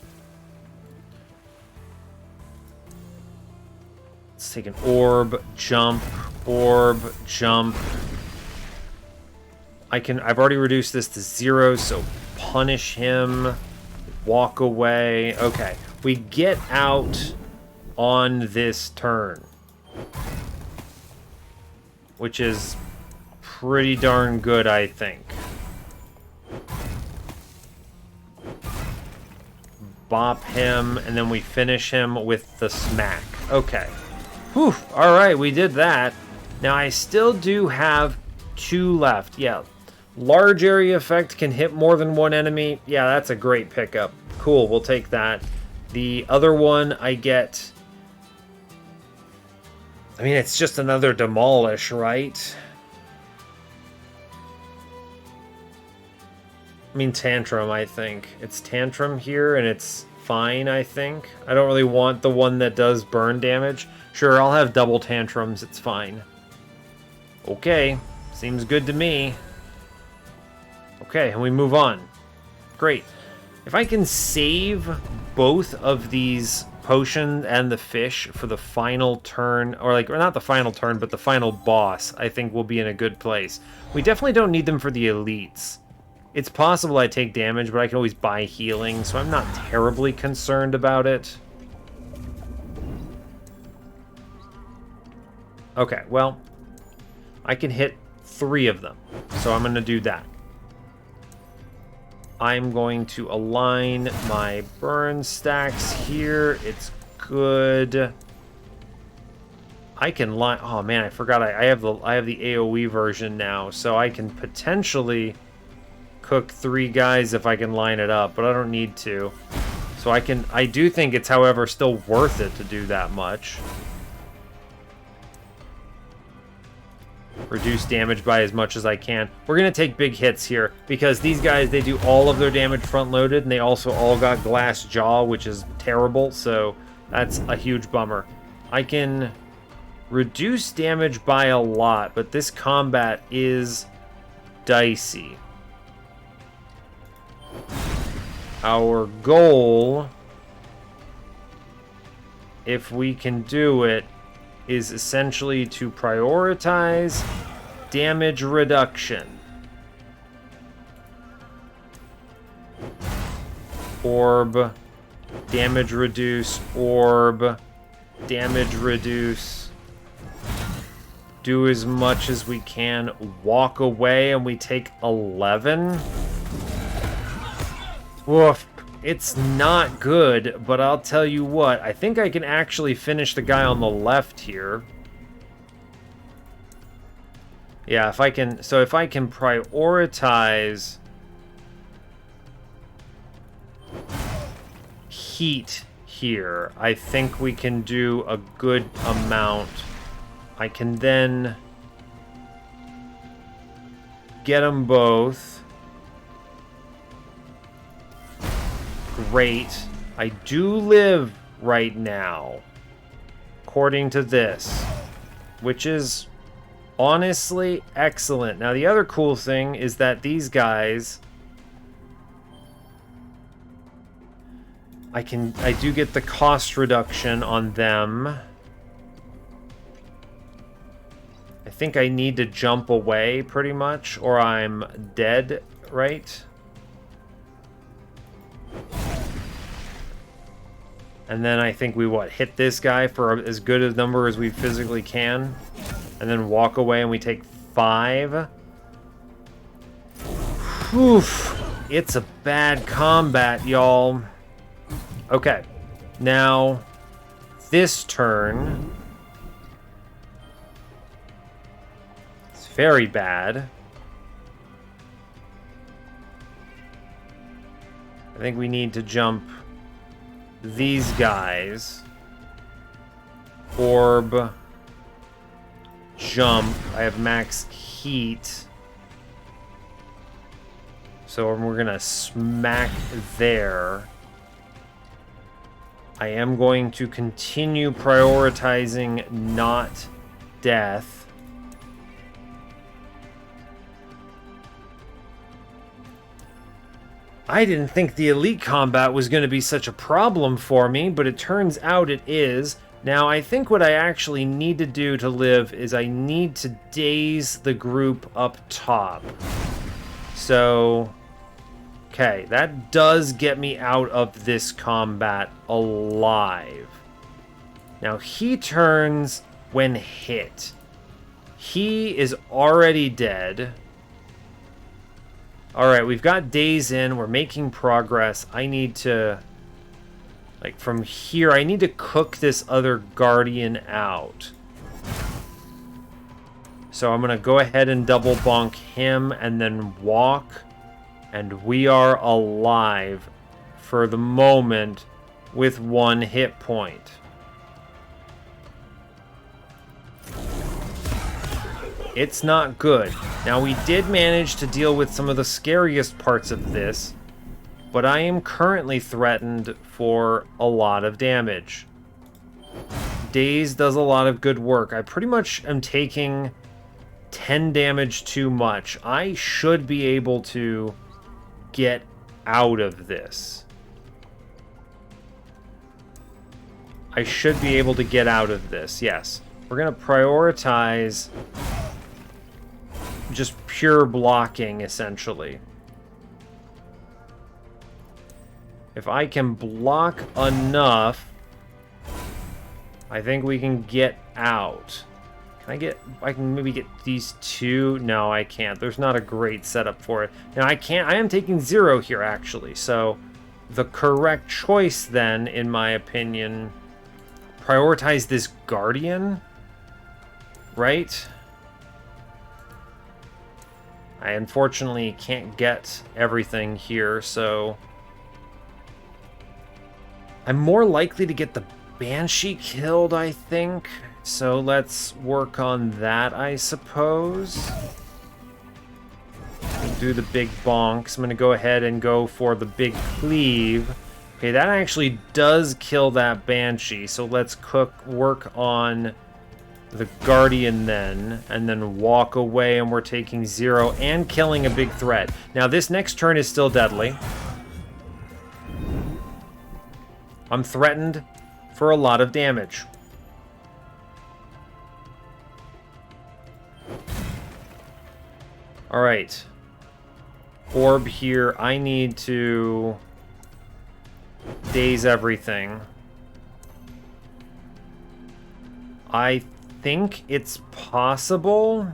Let's take an orb, jump, I've already reduced this to 0, so punish him, walk away. Okay, we get out on this turn, which is pretty darn good, I think. Bop him, and then we finish him with the smack. Okay. Whew, alright, we did that. Now, I still do have 2 left. Yeah, large area effect can hit more than one enemy. Yeah, that's a great pickup. Cool, we'll take that. The other one I get... I mean, it's just another demolish, right? I mean, tantrum, I think. It's tantrum here, and it's fine, I think. I don't really want the one that does burn damage. Sure, I'll have double tantrums, it's fine. Okay, seems good to me. Okay, and we move on. Great. If I can save both of these potions and the fish for the final turn, or not the final turn, but the final boss, I think we'll be in a good place. We definitely don't need them for the elites. It's possible I take damage, but I can always buy healing, so I'm not terribly concerned about it. Okay, well, I can hit 3 of them, so I'm going to do that. I'm going to align my burn stacks here. It's good. I can line... Oh man, I forgot I have the AoE version now, so I can potentially cook 3 guys if I can line it up, but I don't need to. So I do think it's, however, still worth it to do that much. Reduce damage by as much as I can. We're going to take big hits here, because these guys, they do all of their damage front-loaded, and they also all got glass jaw, which is terrible, so that's a huge bummer. I can reduce damage by a lot, but this combat is dicey. our goal, if we can do it, is essentially to prioritize damage reduction. Orb, damage reduce, orb, damage reduce. Do as much as we can. Walk away, and we take 11. Woof. It's not good, but I'll tell you what. I think I can actually finish the guy on the left here. Yeah, if I can... So if I can prioritize... heat here, I think we can do a good amount. I can then... get them both. Great. I do live right now, according to this, which is honestly excellent. Now, the other cool thing is that these guys, I do get the cost reduction on them. I think I need to jump away pretty much, or I'm dead, right? And then I think we, hit this guy for as good a number as we physically can. And then walk away and we take 5. Whew. It's a bad combat, y'all. Okay. Now, this turn... it's very bad. I think we need to jump... these guys. Orb. Jump. I have max heat. So we're gonna smack there. I am going to continue prioritizing not death. I didn't think the elite combat was going to be such a problem for me, but it turns out it is. Now, I think what I actually need to do to live is I need to daze the group up top. So, okay, that does get me out of this combat alive. Now, he turns when hit. He is already dead. Alright, we've got days in. We're making progress. I need to... like, from here, I need to cook this other guardian out. So I'm going to go ahead and double bonk him and then walk. And we are alive for the moment with 1 hit point. It's not good. Now, we did manage to deal with some of the scariest parts of this, but I am currently threatened for a lot of damage. Daze does a lot of good work. I pretty much am taking 10 damage too much. I should be able to get out of this. I should be able to get out of this, yes. We're going to prioritize just pure blocking, essentially. If I can block enough, I think we can get out. I can maybe get these 2? No, I can't. There's not a great setup for it. Now, I am taking 0 here, actually. So, the correct choice, then, in my opinion, prioritize this Guardian, right? I unfortunately can't get everything here, so... I'm more likely to get the Banshee killed, I think. So let's work on that, I suppose. Do the big bonks. I'm going to go ahead and go for the big cleave. Okay, that actually does kill that Banshee, so let's work on the Guardian then, and then walk away, and we're taking 0 and killing a big threat. Now, this next turn is still deadly. I'm threatened for a lot of damage. All right. Orb here. I need to daze everything. I think it's possible.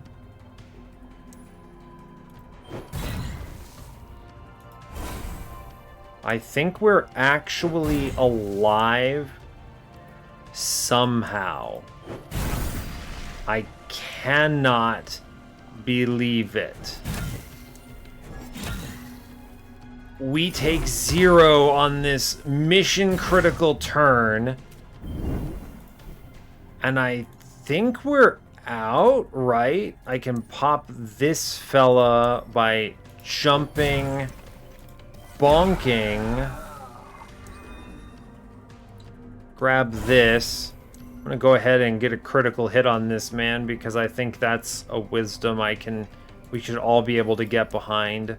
I think we're actually alive somehow. I cannot believe it. We take 0 on this mission critical turn. And I think we're out, right? I can pop this fella by jumping, bonking. Grab this. I'm gonna go ahead and get a critical hit on this man because I think that's a wisdom we should all be able to get behind.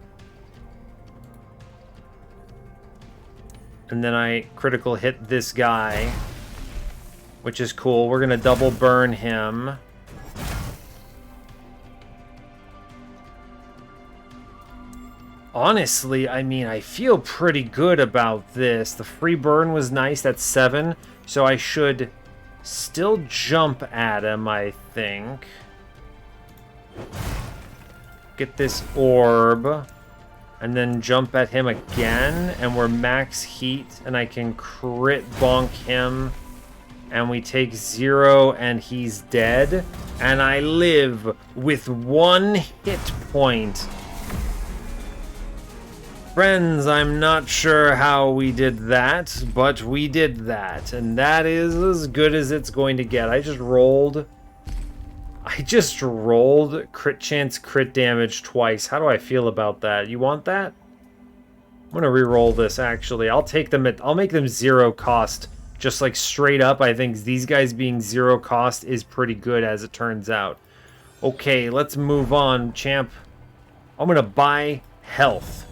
And then I critical hit this guy, which is cool. We're gonna double burn him. Honestly, I mean, I feel pretty good about this. The free burn was nice, that's 7. So I should still jump at him, I think. Get this orb. And then jump at him again. And we're max heat. And I can crit bonk him. And we take 0 and he's dead. And I live with 1 hit point. Friends, I'm not sure how we did that, but we did that. And that is as good as it's going to get. I just rolled crit chance, crit damage twice. How do I feel about that? You want that? I'm gonna re-roll this, actually. I'll make them 0 cost. Just like straight up, I think these guys being 0 cost is pretty good as it turns out. Okay, let's move on, champ. I'm gonna buy health.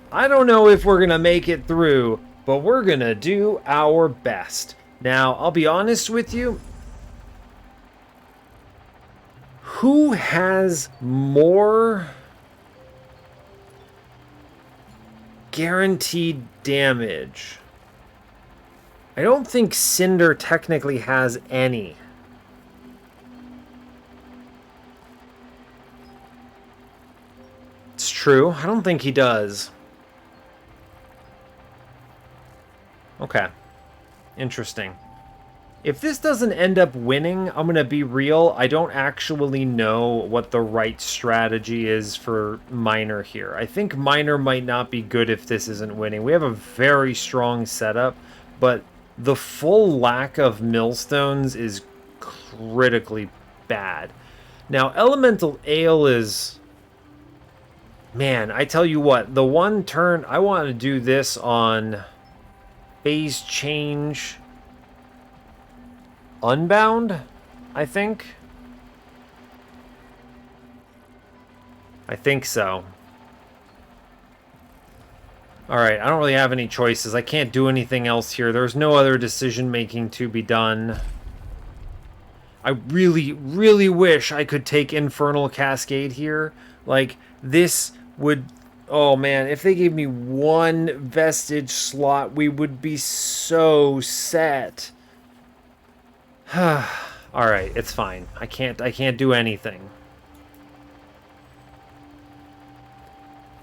I don't know if we're gonna make it through, but we're gonna do our best. Now, I'll be honest with you. Who has more guaranteed damage? I don't think Cinder technically has any. It's true. I don't think he does. Okay. Interesting. If this doesn't end up winning, I'm going to be real. I don't actually know what the right strategy is for Miner here. I think Miner might not be good if this isn't winning. We have a very strong setup, but the full lack of millstones is critically bad. Now, Elemental Ale is... Man, I tell you what, the one turn... I want to do this on phase change... Unbound, I think. I think so. Alright, I don't really have any choices. I can't do anything else here. There's no other decision making to be done. I really, really wish I could take Infernal Cascade here. Like, this would... Oh man, if they gave me 1 vestige slot, we would be so set. Alright, it's fine. I can't do anything.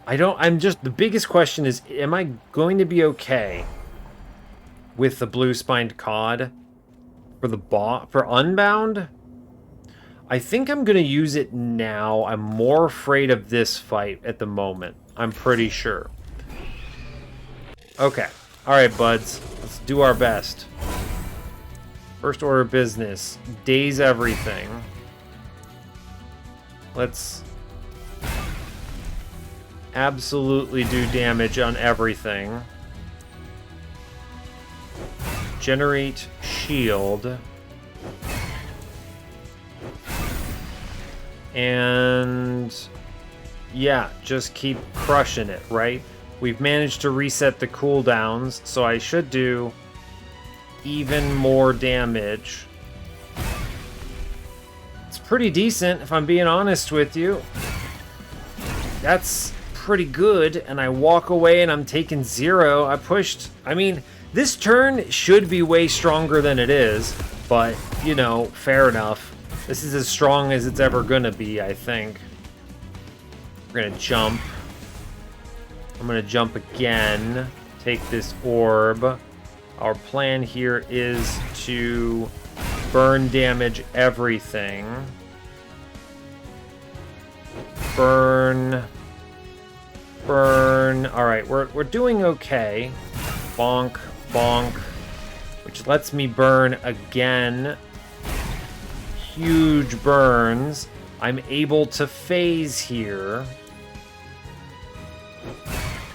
The biggest question is, am I going to be okay with the blue-spined cod for Unbound? I think I'm going to use it now. I'm more afraid of this fight at the moment. I'm pretty sure. Okay. Alright, buds. Let's do our best. First order of business. Daze everything. Let's absolutely do damage on everything. Generate shield. And yeah, just keep crushing it, right? We've managed to reset the cooldowns, so I should do even more damage. It's pretty decent, if I'm being honest with you. That's pretty good, and I walk away and I'm taking 0. I mean, this turn should be way stronger than it is, but, you know, fair enough. This is as strong as it's ever gonna be, I think. We're gonna jump. I'm gonna jump again. Take this orb. Our plan here is to burn damage everything. Burn. Burn. Alright, we're doing okay. Bonk, bonk. Which lets me burn again. Huge burns. I'm able to phase here.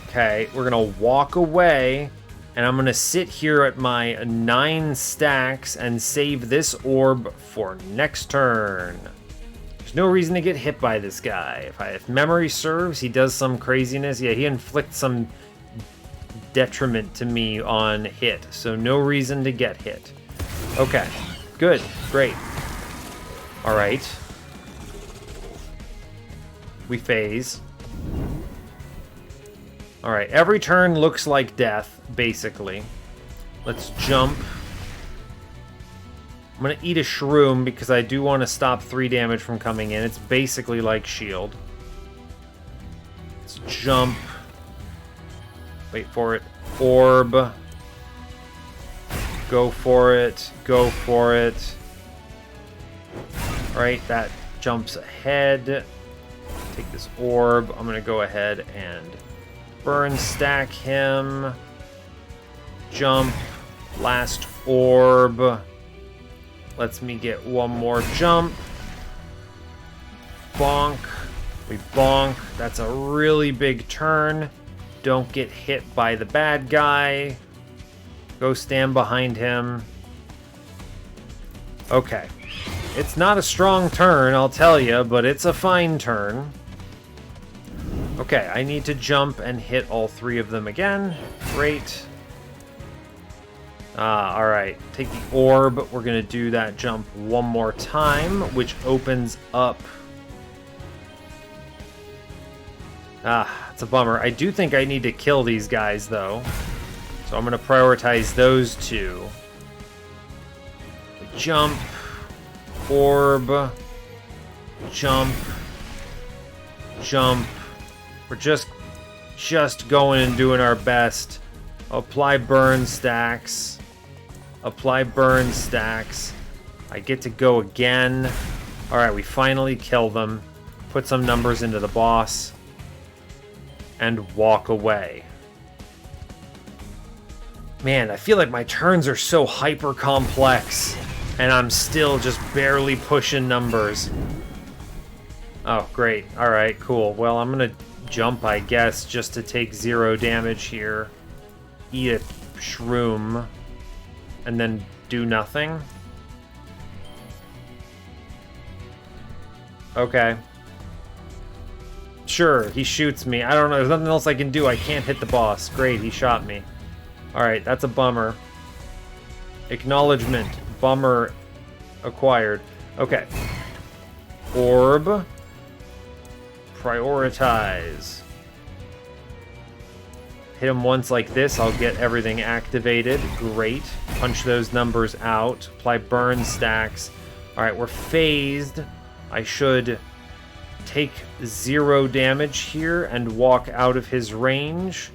Okay, we're gonna walk away, and I'm gonna sit here at my 9 stacks and save this orb for next turn. There's no reason to get hit by this guy. If memory serves, he does some craziness. Yeah, he inflicts some detriment to me on hit, so no reason to get hit. Okay, good, great. All right. We phase. All right, every turn looks like death, basically. Let's jump. I'm gonna eat a shroom because I do want to stop 3 damage from coming in. It's basically like shield. Let's jump. Wait for it. Orb. Go for it. Go for it. Alright, that jumps ahead. Take this orb. I'm gonna go ahead and burn stack him. Jump. Last orb. Lets me get one more jump. Bonk. We bonk. That's a really big turn. Don't get hit by the bad guy. Go stand behind him. Okay. It's not a strong turn, I'll tell you, but it's a fine turn. Okay, I need to jump and hit all 3 of them again. Great. Alright. Take the orb. We're going to do that jump one more time, which opens up... it's a bummer. I do think I need to kill these guys, though. So I'm going to prioritize those 2. Jump. Orb. Jump. Jump. We're just going and doing our best. Apply burn stacks. Apply burn stacks. I get to go again. Alright, we finally kill them. Put some numbers into the boss. And walk away. Man, I feel like my turns are so hyper complex. And I'm still just barely pushing numbers. Oh, great. Alright, cool. Well, I'm gonna jump, I guess, just to take 0 damage here. Eat a shroom. And then do nothing. Okay. Sure, he shoots me. I don't know. There's nothing else I can do. I can't hit the boss. Great, he shot me. Alright, that's a bummer. Acknowledgement. Bummer acquired. Okay. Orb. Prioritize. Hit him once like this, I'll get everything activated. Great. Punch those numbers out. Apply burn stacks. Alright, we're phased. I should take 0 damage here and walk out of his range.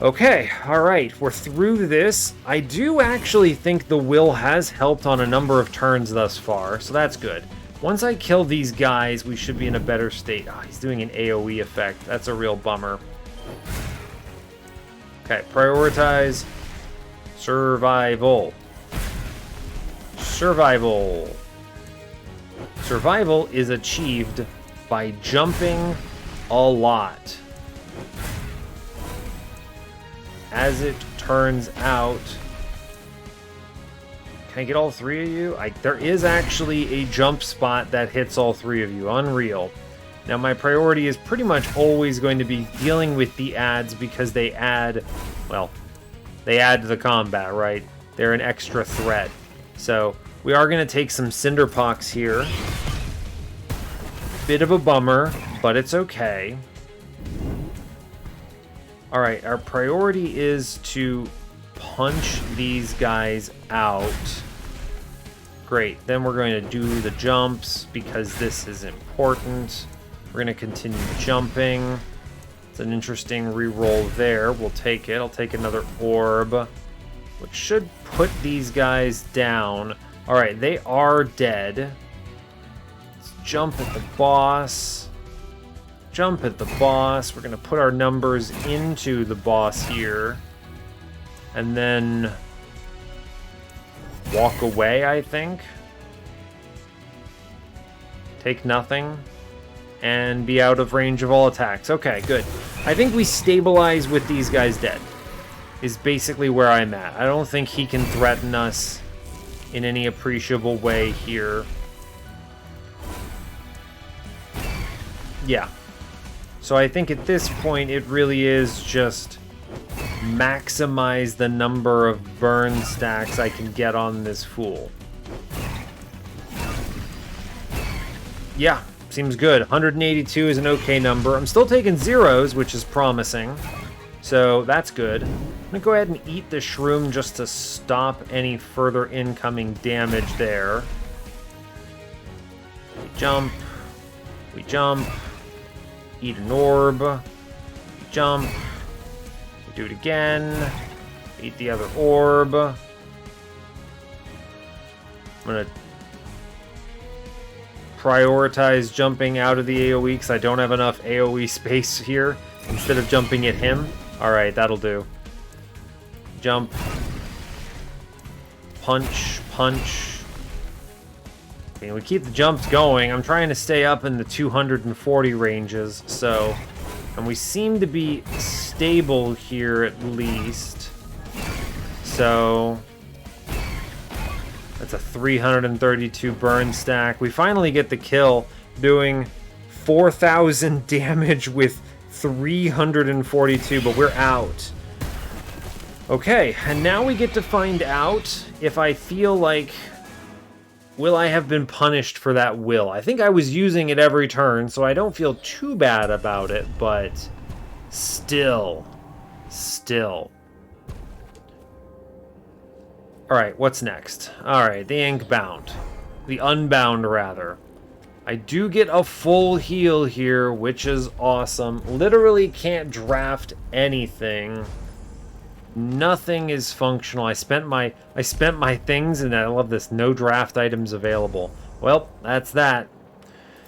Okay, alright, we're through this. I do actually think the will has helped on a number of turns thus far, so that's good. Once I kill these guys, we should be in a better state. Oh, he's doing an AoE effect. That's a real bummer. Okay, prioritize survival. Survival. Survival is achieved by jumping a lot. As it turns out... Can I get all 3 of you? There is actually a jump spot that hits all 3 of you. Unreal. Now my priority is pretty much always going to be dealing with the adds because they add, well, they add to the combat, right? They're an extra threat. So we are going to take some Cinderpox here. Bit of a bummer, but it's okay. Alright, our priority is to punch these guys out. Great, then we're going to do the jumps because this is important. We're going to continue jumping. It's an interesting reroll there. We'll take it. I'll take another orb, which should put these guys down. Alright, they are dead. Let's jump at the boss. Jump at the boss. We're going to put our numbers into the boss here. And then walk away, I think. Take nothing. And be out of range of all attacks. Okay, good. I think we stabilize with these guys dead. Is basically where I'm at. I don't think he can threaten us in any appreciable way here. Yeah. So I think at this point it really is just maximize the number of burn stacks I can get on this fool. Yeah, seems good. 182 is an okay number. I'm still taking zeros, which is promising. So that's good. I'm gonna go ahead and eat the shroom just to stop any further incoming damage there. We jump. We jump. Eat an orb. We jump. We do it again. Eat the other orb. I'm gonna prioritize jumping out of the AoE because I don't have enough AoE space here instead of jumping at him. Alright, that'll do. Jump. Punch. Punch. Okay, we keep the jumps going. I'm trying to stay up in the 240 ranges, so... And we seem to be stable here at least. So... That's a 332 burn stack. We finally get the kill, doing 4,000 damage with 342, but we're out. Okay, and now we get to find out if I feel like... Will I have been punished for that will? I think I was using it every turn, so I don't feel too bad about it, but... Still. Alright, what's next? Alright, the Inkbound. The Unbound, rather. I do get a full heal here, which is awesome. Literally can't draft anything. Nothing is functional. I spent my things, and I love this. No draft items available. Well, that's that.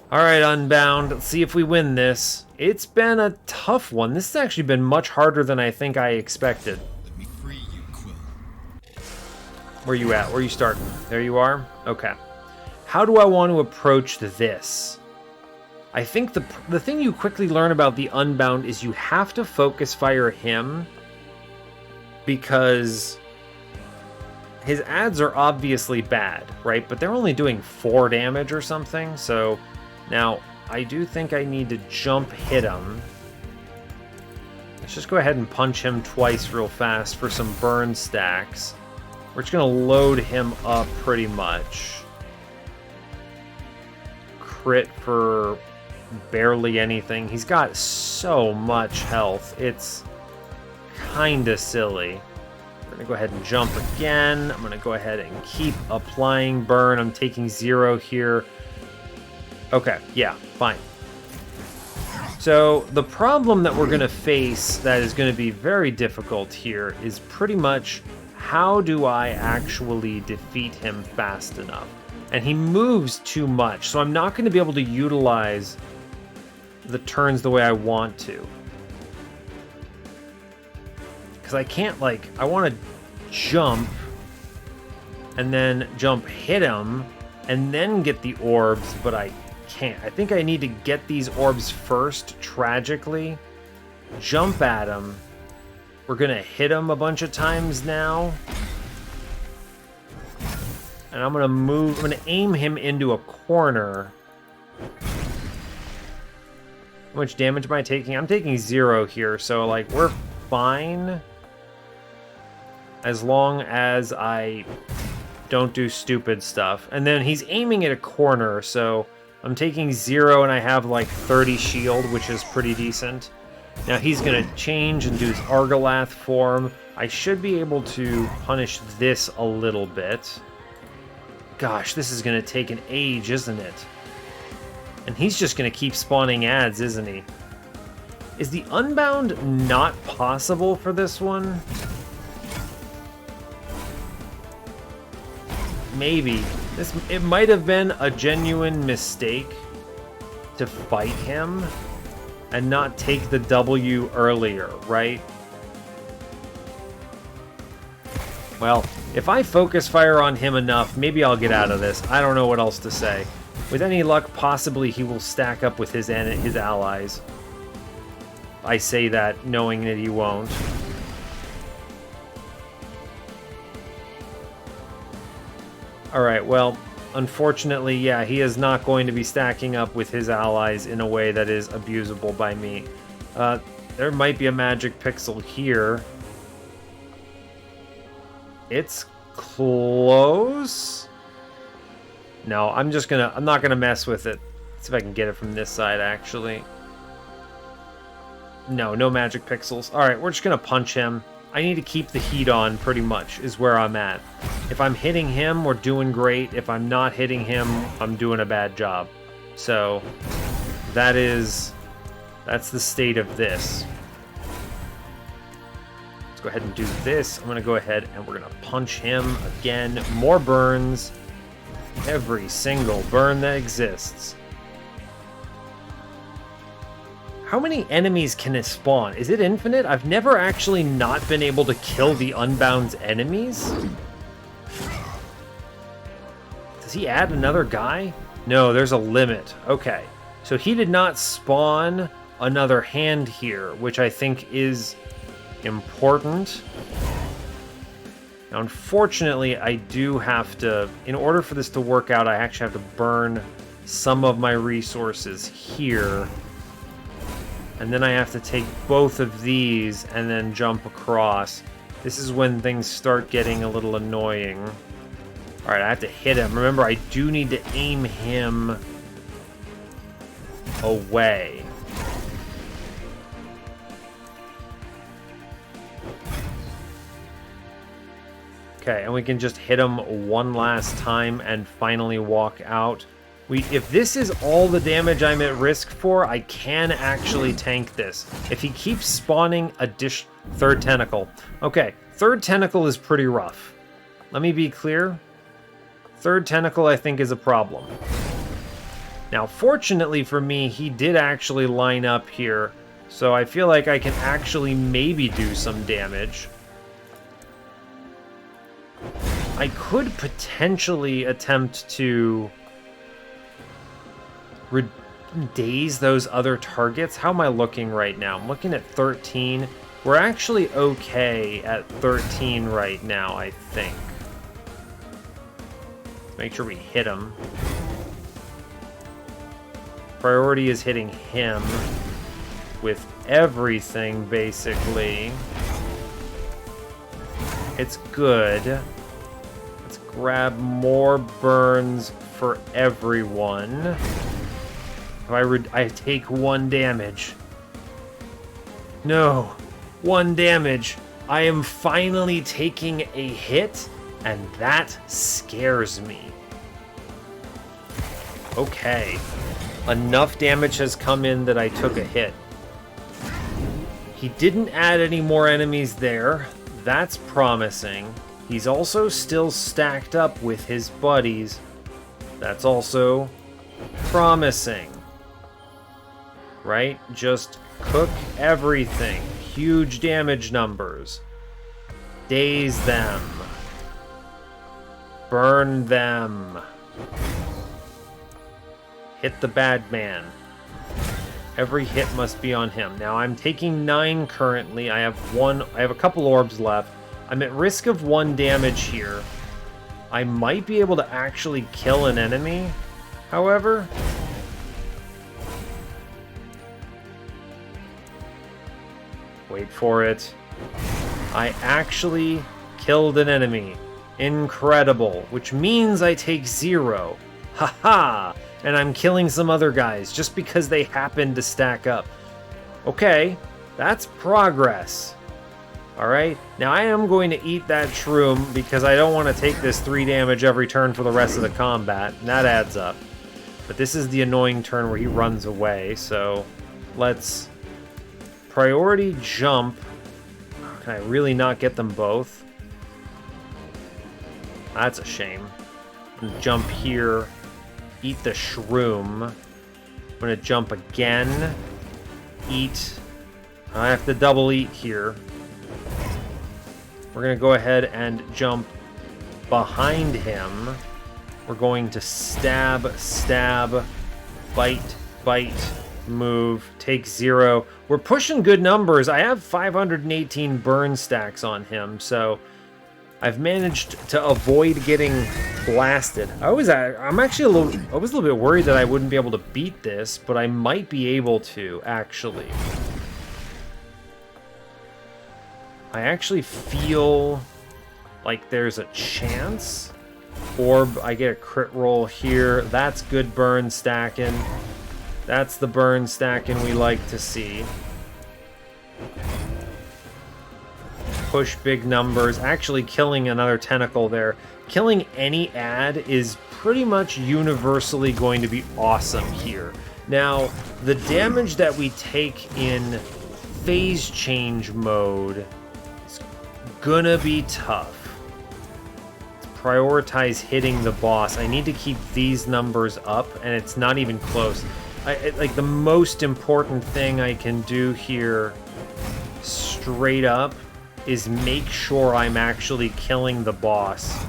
Alright, Unbound. Let's see if we win this. It's been a tough one. This has actually been much harder than I think I expected. Let me free you, Quill. Where you at? Where you starting? There you are? Okay. How do I want to approach this? I think the thing you quickly learn about the Unbound is you have to focus fire him because his adds are obviously bad, right? But they're only doing 4 damage or something, so now I do think I need to jump hit him. Let's just go ahead and punch him twice real fast for some burn stacks. We're just gonna load him up pretty much. Crit for barely anything. He's got so much health. It's kinda silly. We're gonna go ahead and jump again. I'm gonna go ahead and keep applying burn. I'm taking 0 here. Okay, yeah, fine. So the problem that we're gonna face that is gonna be very difficult here is pretty much how do I actually defeat him fast enough? And he moves too much, so I'm not gonna be able to utilize the turns the way I want to. Because I can't, like, I want to jump and then jump hit him and then get the orbs, but I can't. I think I need to get these orbs first, tragically. Jump at him. We're going to hit him a bunch of times now. And I'm going to aim him into a corner. How much damage am I taking? I'm taking 0 here, so, like, we're fine. As long as I don't do stupid stuff. And then he's aiming at a corner, so I'm taking 0 and I have, like, 30 shield, which is pretty decent. Now he's going to change and do his Argolath form. I should be able to punish this a little bit. Gosh, this is going to take an age, isn't it? And he's just going to keep spawning ads, isn't he? Is the Unbound not possible for this one? Maybe. It might have been a genuine mistake to fight him and not take the W earlier, right? Well, if I focus fire on him enough, maybe I'll get out of this. I don't know what else to say. With any luck, possibly he will stack up with his allies. I say that knowing that he won't. Alright, well, unfortunately, yeah, he is not going to be stacking up with his allies in a way that is abusable by me. There might be a magic pixel here. It's close. No, I'm not gonna mess with it. Let's see if I can get it from this side, actually. No magic pixels. Alright, we're just gonna punch him. I need to keep the heat on, pretty much, is where I'm at. If I'm hitting him, we're doing great. If I'm not hitting him, I'm doing a bad job. So, that's the state of this. Let's go ahead and do this. I'm going to go ahead and we're going to punch him again. More burns. Every single burn that exists. How many enemies can it spawn? Is it infinite? I've never actually not been able to kill the Unbound's enemies. Does he add another guy? No, there's a limit. Okay. So he did not spawn another hand here, which I think is important. Now, unfortunately, I do have to, in order for this to work out, I actually have to burn some of my resources here. And then I have to take both of these and then jump across. This is when things start getting a little annoying. Alright, I have to hit him. Remember, I do need to aim him away. Okay, and we can just hit him one last time and finally walk out. If this is all the damage I'm at risk for, I can actually tank this. If he keeps spawning a third tentacle. Okay, third tentacle is pretty rough. Let me be clear. Third tentacle, I think, is a problem. Now, fortunately for me, he did actually line up here, so I feel like I can actually maybe do some damage. I could potentially attempt to daze those other targets. How am I looking right now? I'm looking at 13. We're actually okay at 13 right now, I think. Make sure we hit him. Priority is hitting him with everything, basically. It's good. Let's grab more burns for everyone. I take 1 damage. No, 1 damage. I am finally taking a hit, and that scares me. Okay. Enough damage has come in that I took a hit. He didn't add any more enemies there. That's promising. He's also still stacked up with his buddies. That's also promising. Right? Just cook everything. Huge damage numbers. Daze them. Burn them. Hit the bad man. Every hit must be on him. Now I'm taking 9 currently. I have a couple orbs left. I'm at risk of 1 damage here. I might be able to actually kill an enemy, however. Wait for it. I actually killed an enemy. Incredible. Which means I take 0. Haha! And I'm killing some other guys just because they happen to stack up. Okay, that's progress. Alright, now I am going to eat that shroom because I don't want to take this 3 damage every turn for the rest of the combat, and that adds up. But this is the annoying turn where he runs away, so let's priority jump. Can I really not get them both? That's a shame. Jump here, eat the shroom. I'm gonna jump again, eat. I have to double eat here. We're going to go ahead and jump behind him. We're going to stab, stab, bite, bite, move, take 0. We're pushing good numbers. I have 518 burn stacks on him, so I've managed to avoid getting blasted. I was a little bit worried that I wouldn't be able to beat this, but I might be able to, actually. I actually feel like there's a chance. Orb, I get a crit roll here. That's good burn stacking. That's the burn stacking we like to see. Push big numbers. Actually killing another tentacle there. Killing any ad is pretty much universally going to be awesome here. Now, the damage that we take in phase change mode gonna be tough. Let's prioritize hitting the boss. I need to keep these numbers up, and it's not even close. Like, the most important thing I can do here, straight up, is make sure I'm actually killing the boss.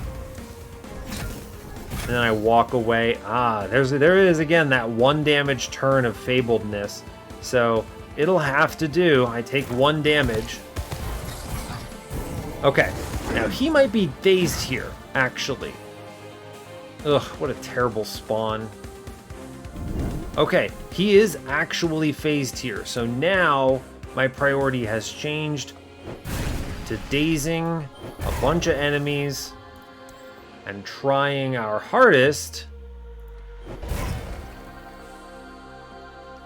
And then I walk away. There is again that 1 damage turn of Fabledness. So it'll have to do. I take 1 damage. Okay, now he might be phased here, actually. Ugh, what a terrible spawn. Okay, he is actually phased here, so now my priority has changed to dazing a bunch of enemies and trying our hardest.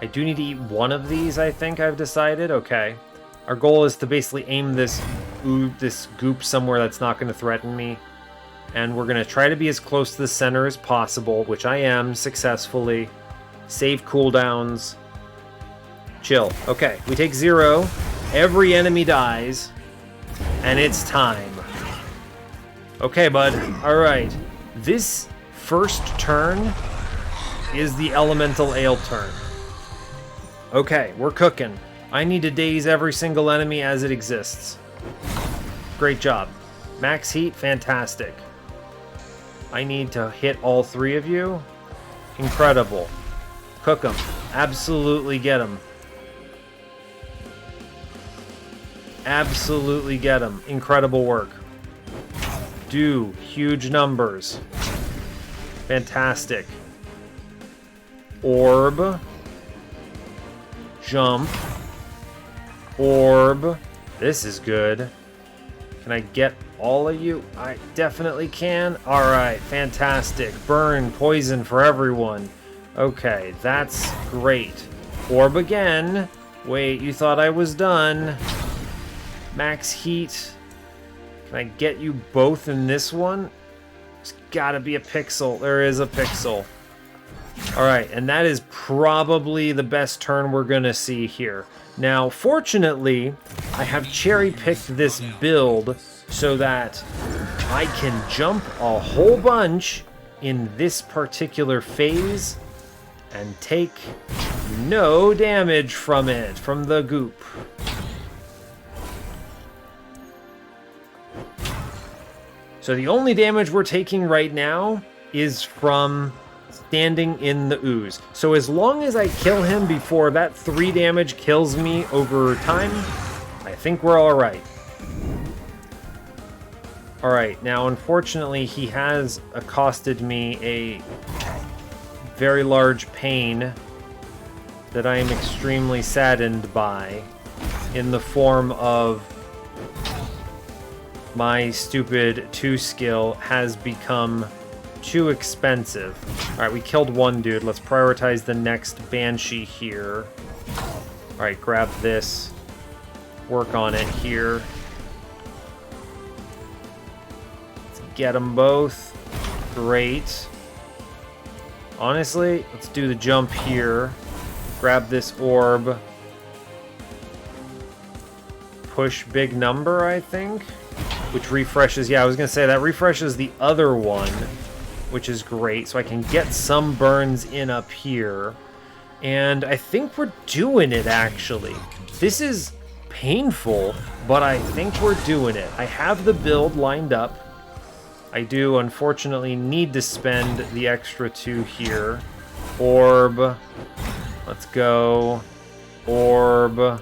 I do need to eat one of these, I think I've decided. Okay. Our goal is to basically aim this goop somewhere that's not going to threaten me. And we're going to try to be as close to the center as possible, which I am successfully. Save cooldowns. Chill. Okay, we take 0. Every enemy dies. And it's time. Okay, bud. Alright. This first turn is the Elemental Ale turn. Okay, we're cooking. I need to daze every single enemy as it exists. Great job. Max heat, fantastic. I need to hit all 3 of you. Incredible. Cook them. Absolutely get them. Absolutely get them. Incredible work. Do huge numbers. Fantastic. Orb. Jump. Orb. This is good. Can I get all of you? I definitely can. Alright, fantastic. Burn, poison for everyone. Okay, that's great. Orb again. Wait, you thought I was done. Max heat. Can I get you both in this one? There's gotta be a pixel. There is a pixel. Alright, and that is probably the best turn we're gonna see here. Now, fortunately, I have cherry-picked this build so that I can jump a whole bunch in this particular phase and take no damage from it, from the goop. So the only damage we're taking right now is from standing in the ooze. So as long as I kill him before that 3 damage kills me over time, I think we're all right. All right, now unfortunately he has accosted me a very large pain that I am extremely saddened by. in the form of my stupid 2 skill has become too expensive. Alright, we killed one dude. Let's prioritize the next Banshee here. Alright, grab this. Work on it here. Let's get them both. Great. Honestly, let's do the jump here. Grab this orb. Push big number, I think. Which refreshes, yeah, I was going to say that refreshes the other one, which is great. So I can get some burns in up here. And I think we're doing it, actually. This is painful, but I think we're doing it. I have the build lined up. I do, unfortunately, need to spend the extra 2 here. Orb. Let's go. Orb.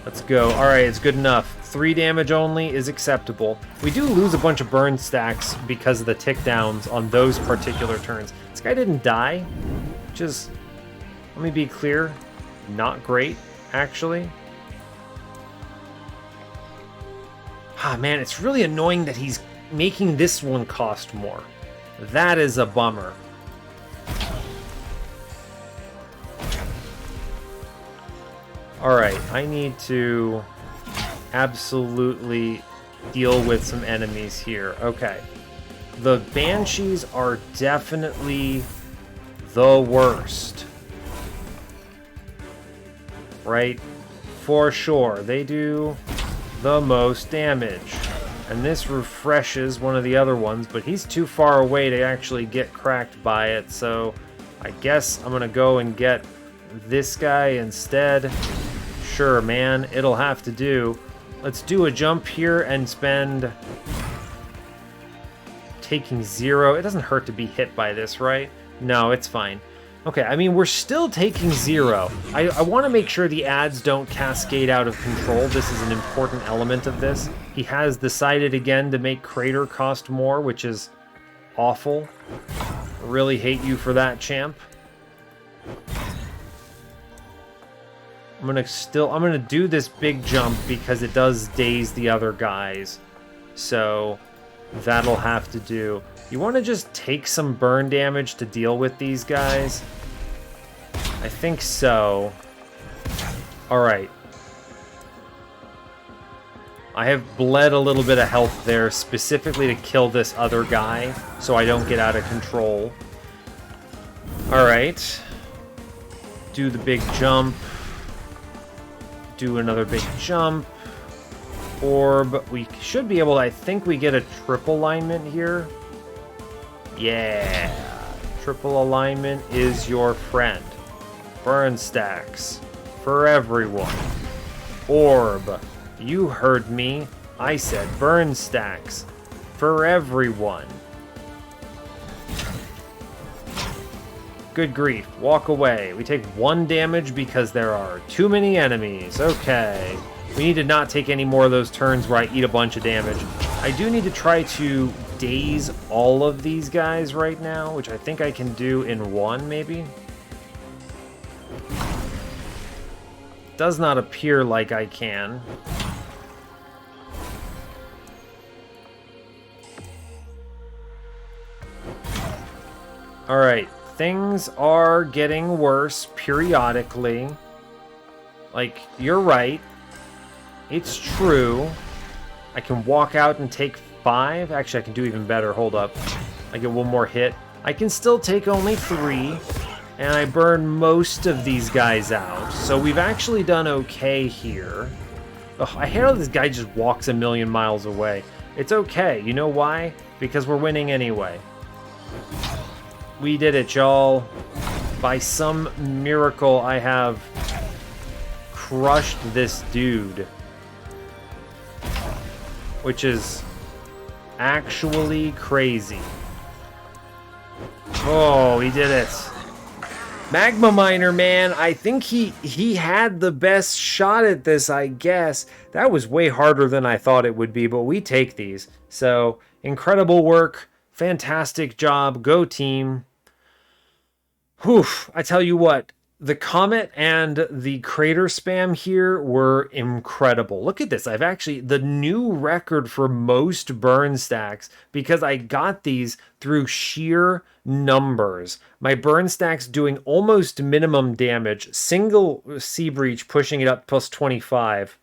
Let's go. Alright, it's good enough. 3 damage only is acceptable. We do lose a bunch of burn stacks because of the tick downs on those particular turns. This guy didn't die, which is, let me be clear, not great, actually. Ah, man, it's really annoying that he's making this one cost more. That is a bummer. Alright, I need to absolutely deal with some enemies here. Okay. The Banshees are definitely the worst. Right? For sure. They do the most damage. And this refreshes one of the other ones, but he's too far away to actually get cracked by it, so I guess I'm gonna go and get this guy instead. Sure, man, it'll have to do. Let's do a jump here and spend... taking 0. It doesn't hurt to be hit by this, right? No, it's fine. Okay, I mean, we're still taking 0. I want to make sure the ads don't cascade out of control. This is an important element of this. He has decided again to make Crater cost more, which is awful. Really hate you for that, champ. I'm gonna do this big jump because it does daze the other guys. So that'll have to do. You want to just take some burn damage to deal with these guys? I think so. Alright. I have bled a little bit of health there specifically to kill this other guy so I don't get out of control. Alright. Do the big jump. Do another big jump. Orb. We should be able to, I think we get a triple alignment here. Yeah. Triple alignment is your friend. Burn stacks. For everyone. Orb. You heard me. I said burn stacks. For everyone. Good grief. Walk away. We take 1 damage because there are too many enemies. Okay. We need to not take any more of those turns where I eat a bunch of damage. I do need to try to daze all of these guys right now, which I think I can do in 1, maybe. Does not appear like I can. Alright. Things are getting worse periodically. Like, you're right. It's true. I can walk out and take 5. Actually, I can do even better. Hold up. I get 1 more hit. I can still take only 3. And I burn most of these guys out. So we've actually done okay here. Ugh, I hate how this guy just walks a million miles away. It's okay. You know why? Because we're winning anyway. We did it, y'all. By some miracle, I have crushed this dude. Which is actually crazy. Oh, he did it. Magma Miner, man, I think he had the best shot at this, I guess. That was way harder than I thought it would be, but we take these. So, incredible work. Fantastic job. Go team. Whew, I tell you what, The comet and the crater spam here were incredible. Look at this. I've actually, the new record for most burn stacks, because I got these through sheer numbers. My burn stacks doing almost minimum damage, single sea breach pushing it up plus 25.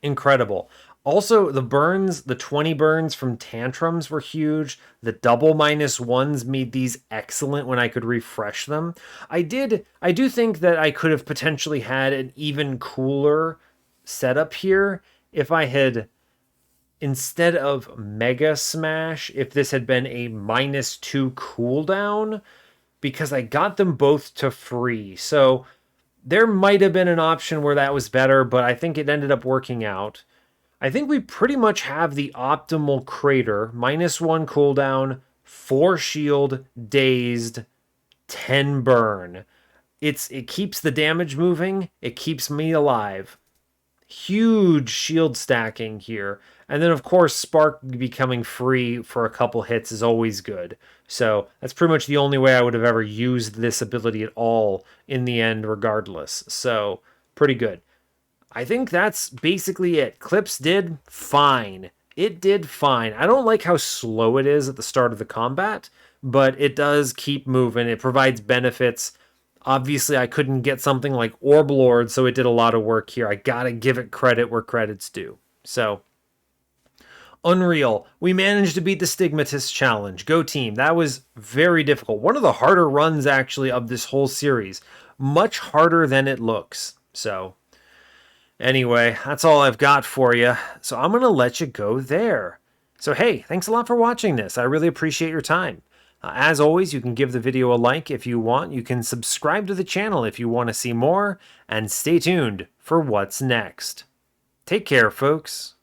Incredible. Also, the burns, the 20 burns from tantrums were huge. The double -1s made these excellent when I could refresh them. I do think that I could have potentially had an even cooler setup here if I had, instead of Mega Smash, if this had been a -2 cooldown, because I got them both to free. So there might have been an option where that was better, but I think it ended up working out. I think we pretty much have the optimal crater. -1 cooldown, 4 shield, dazed, 10 burn. It keeps the damage moving. It keeps me alive. Huge shield stacking here. And then, of course, Spark becoming free for a couple hits is always good. So that's pretty much the only way I would have ever used this ability at all in the end, regardless. So, pretty good. I think that's basically it. Clips did fine. It did fine. I don't like how slow it is at the start of the combat, but it does keep moving. It provides benefits. Obviously, I couldn't get something like Orb Lord, so it did a lot of work here. I gotta give it credit where credit's due. So, unreal. We managed to beat the Stigmatist challenge. Go team. That was very difficult. One of the harder runs, actually, of this whole series. Much harder than it looks. So, anyway, that's all I've got for you. So I'm going to let you go there. So hey, thanks a lot for watching this. I really appreciate your time. As always, you can give the video a like if you want. You can subscribe to the channel if you want to see more. And stay tuned for what's next. Take care, folks.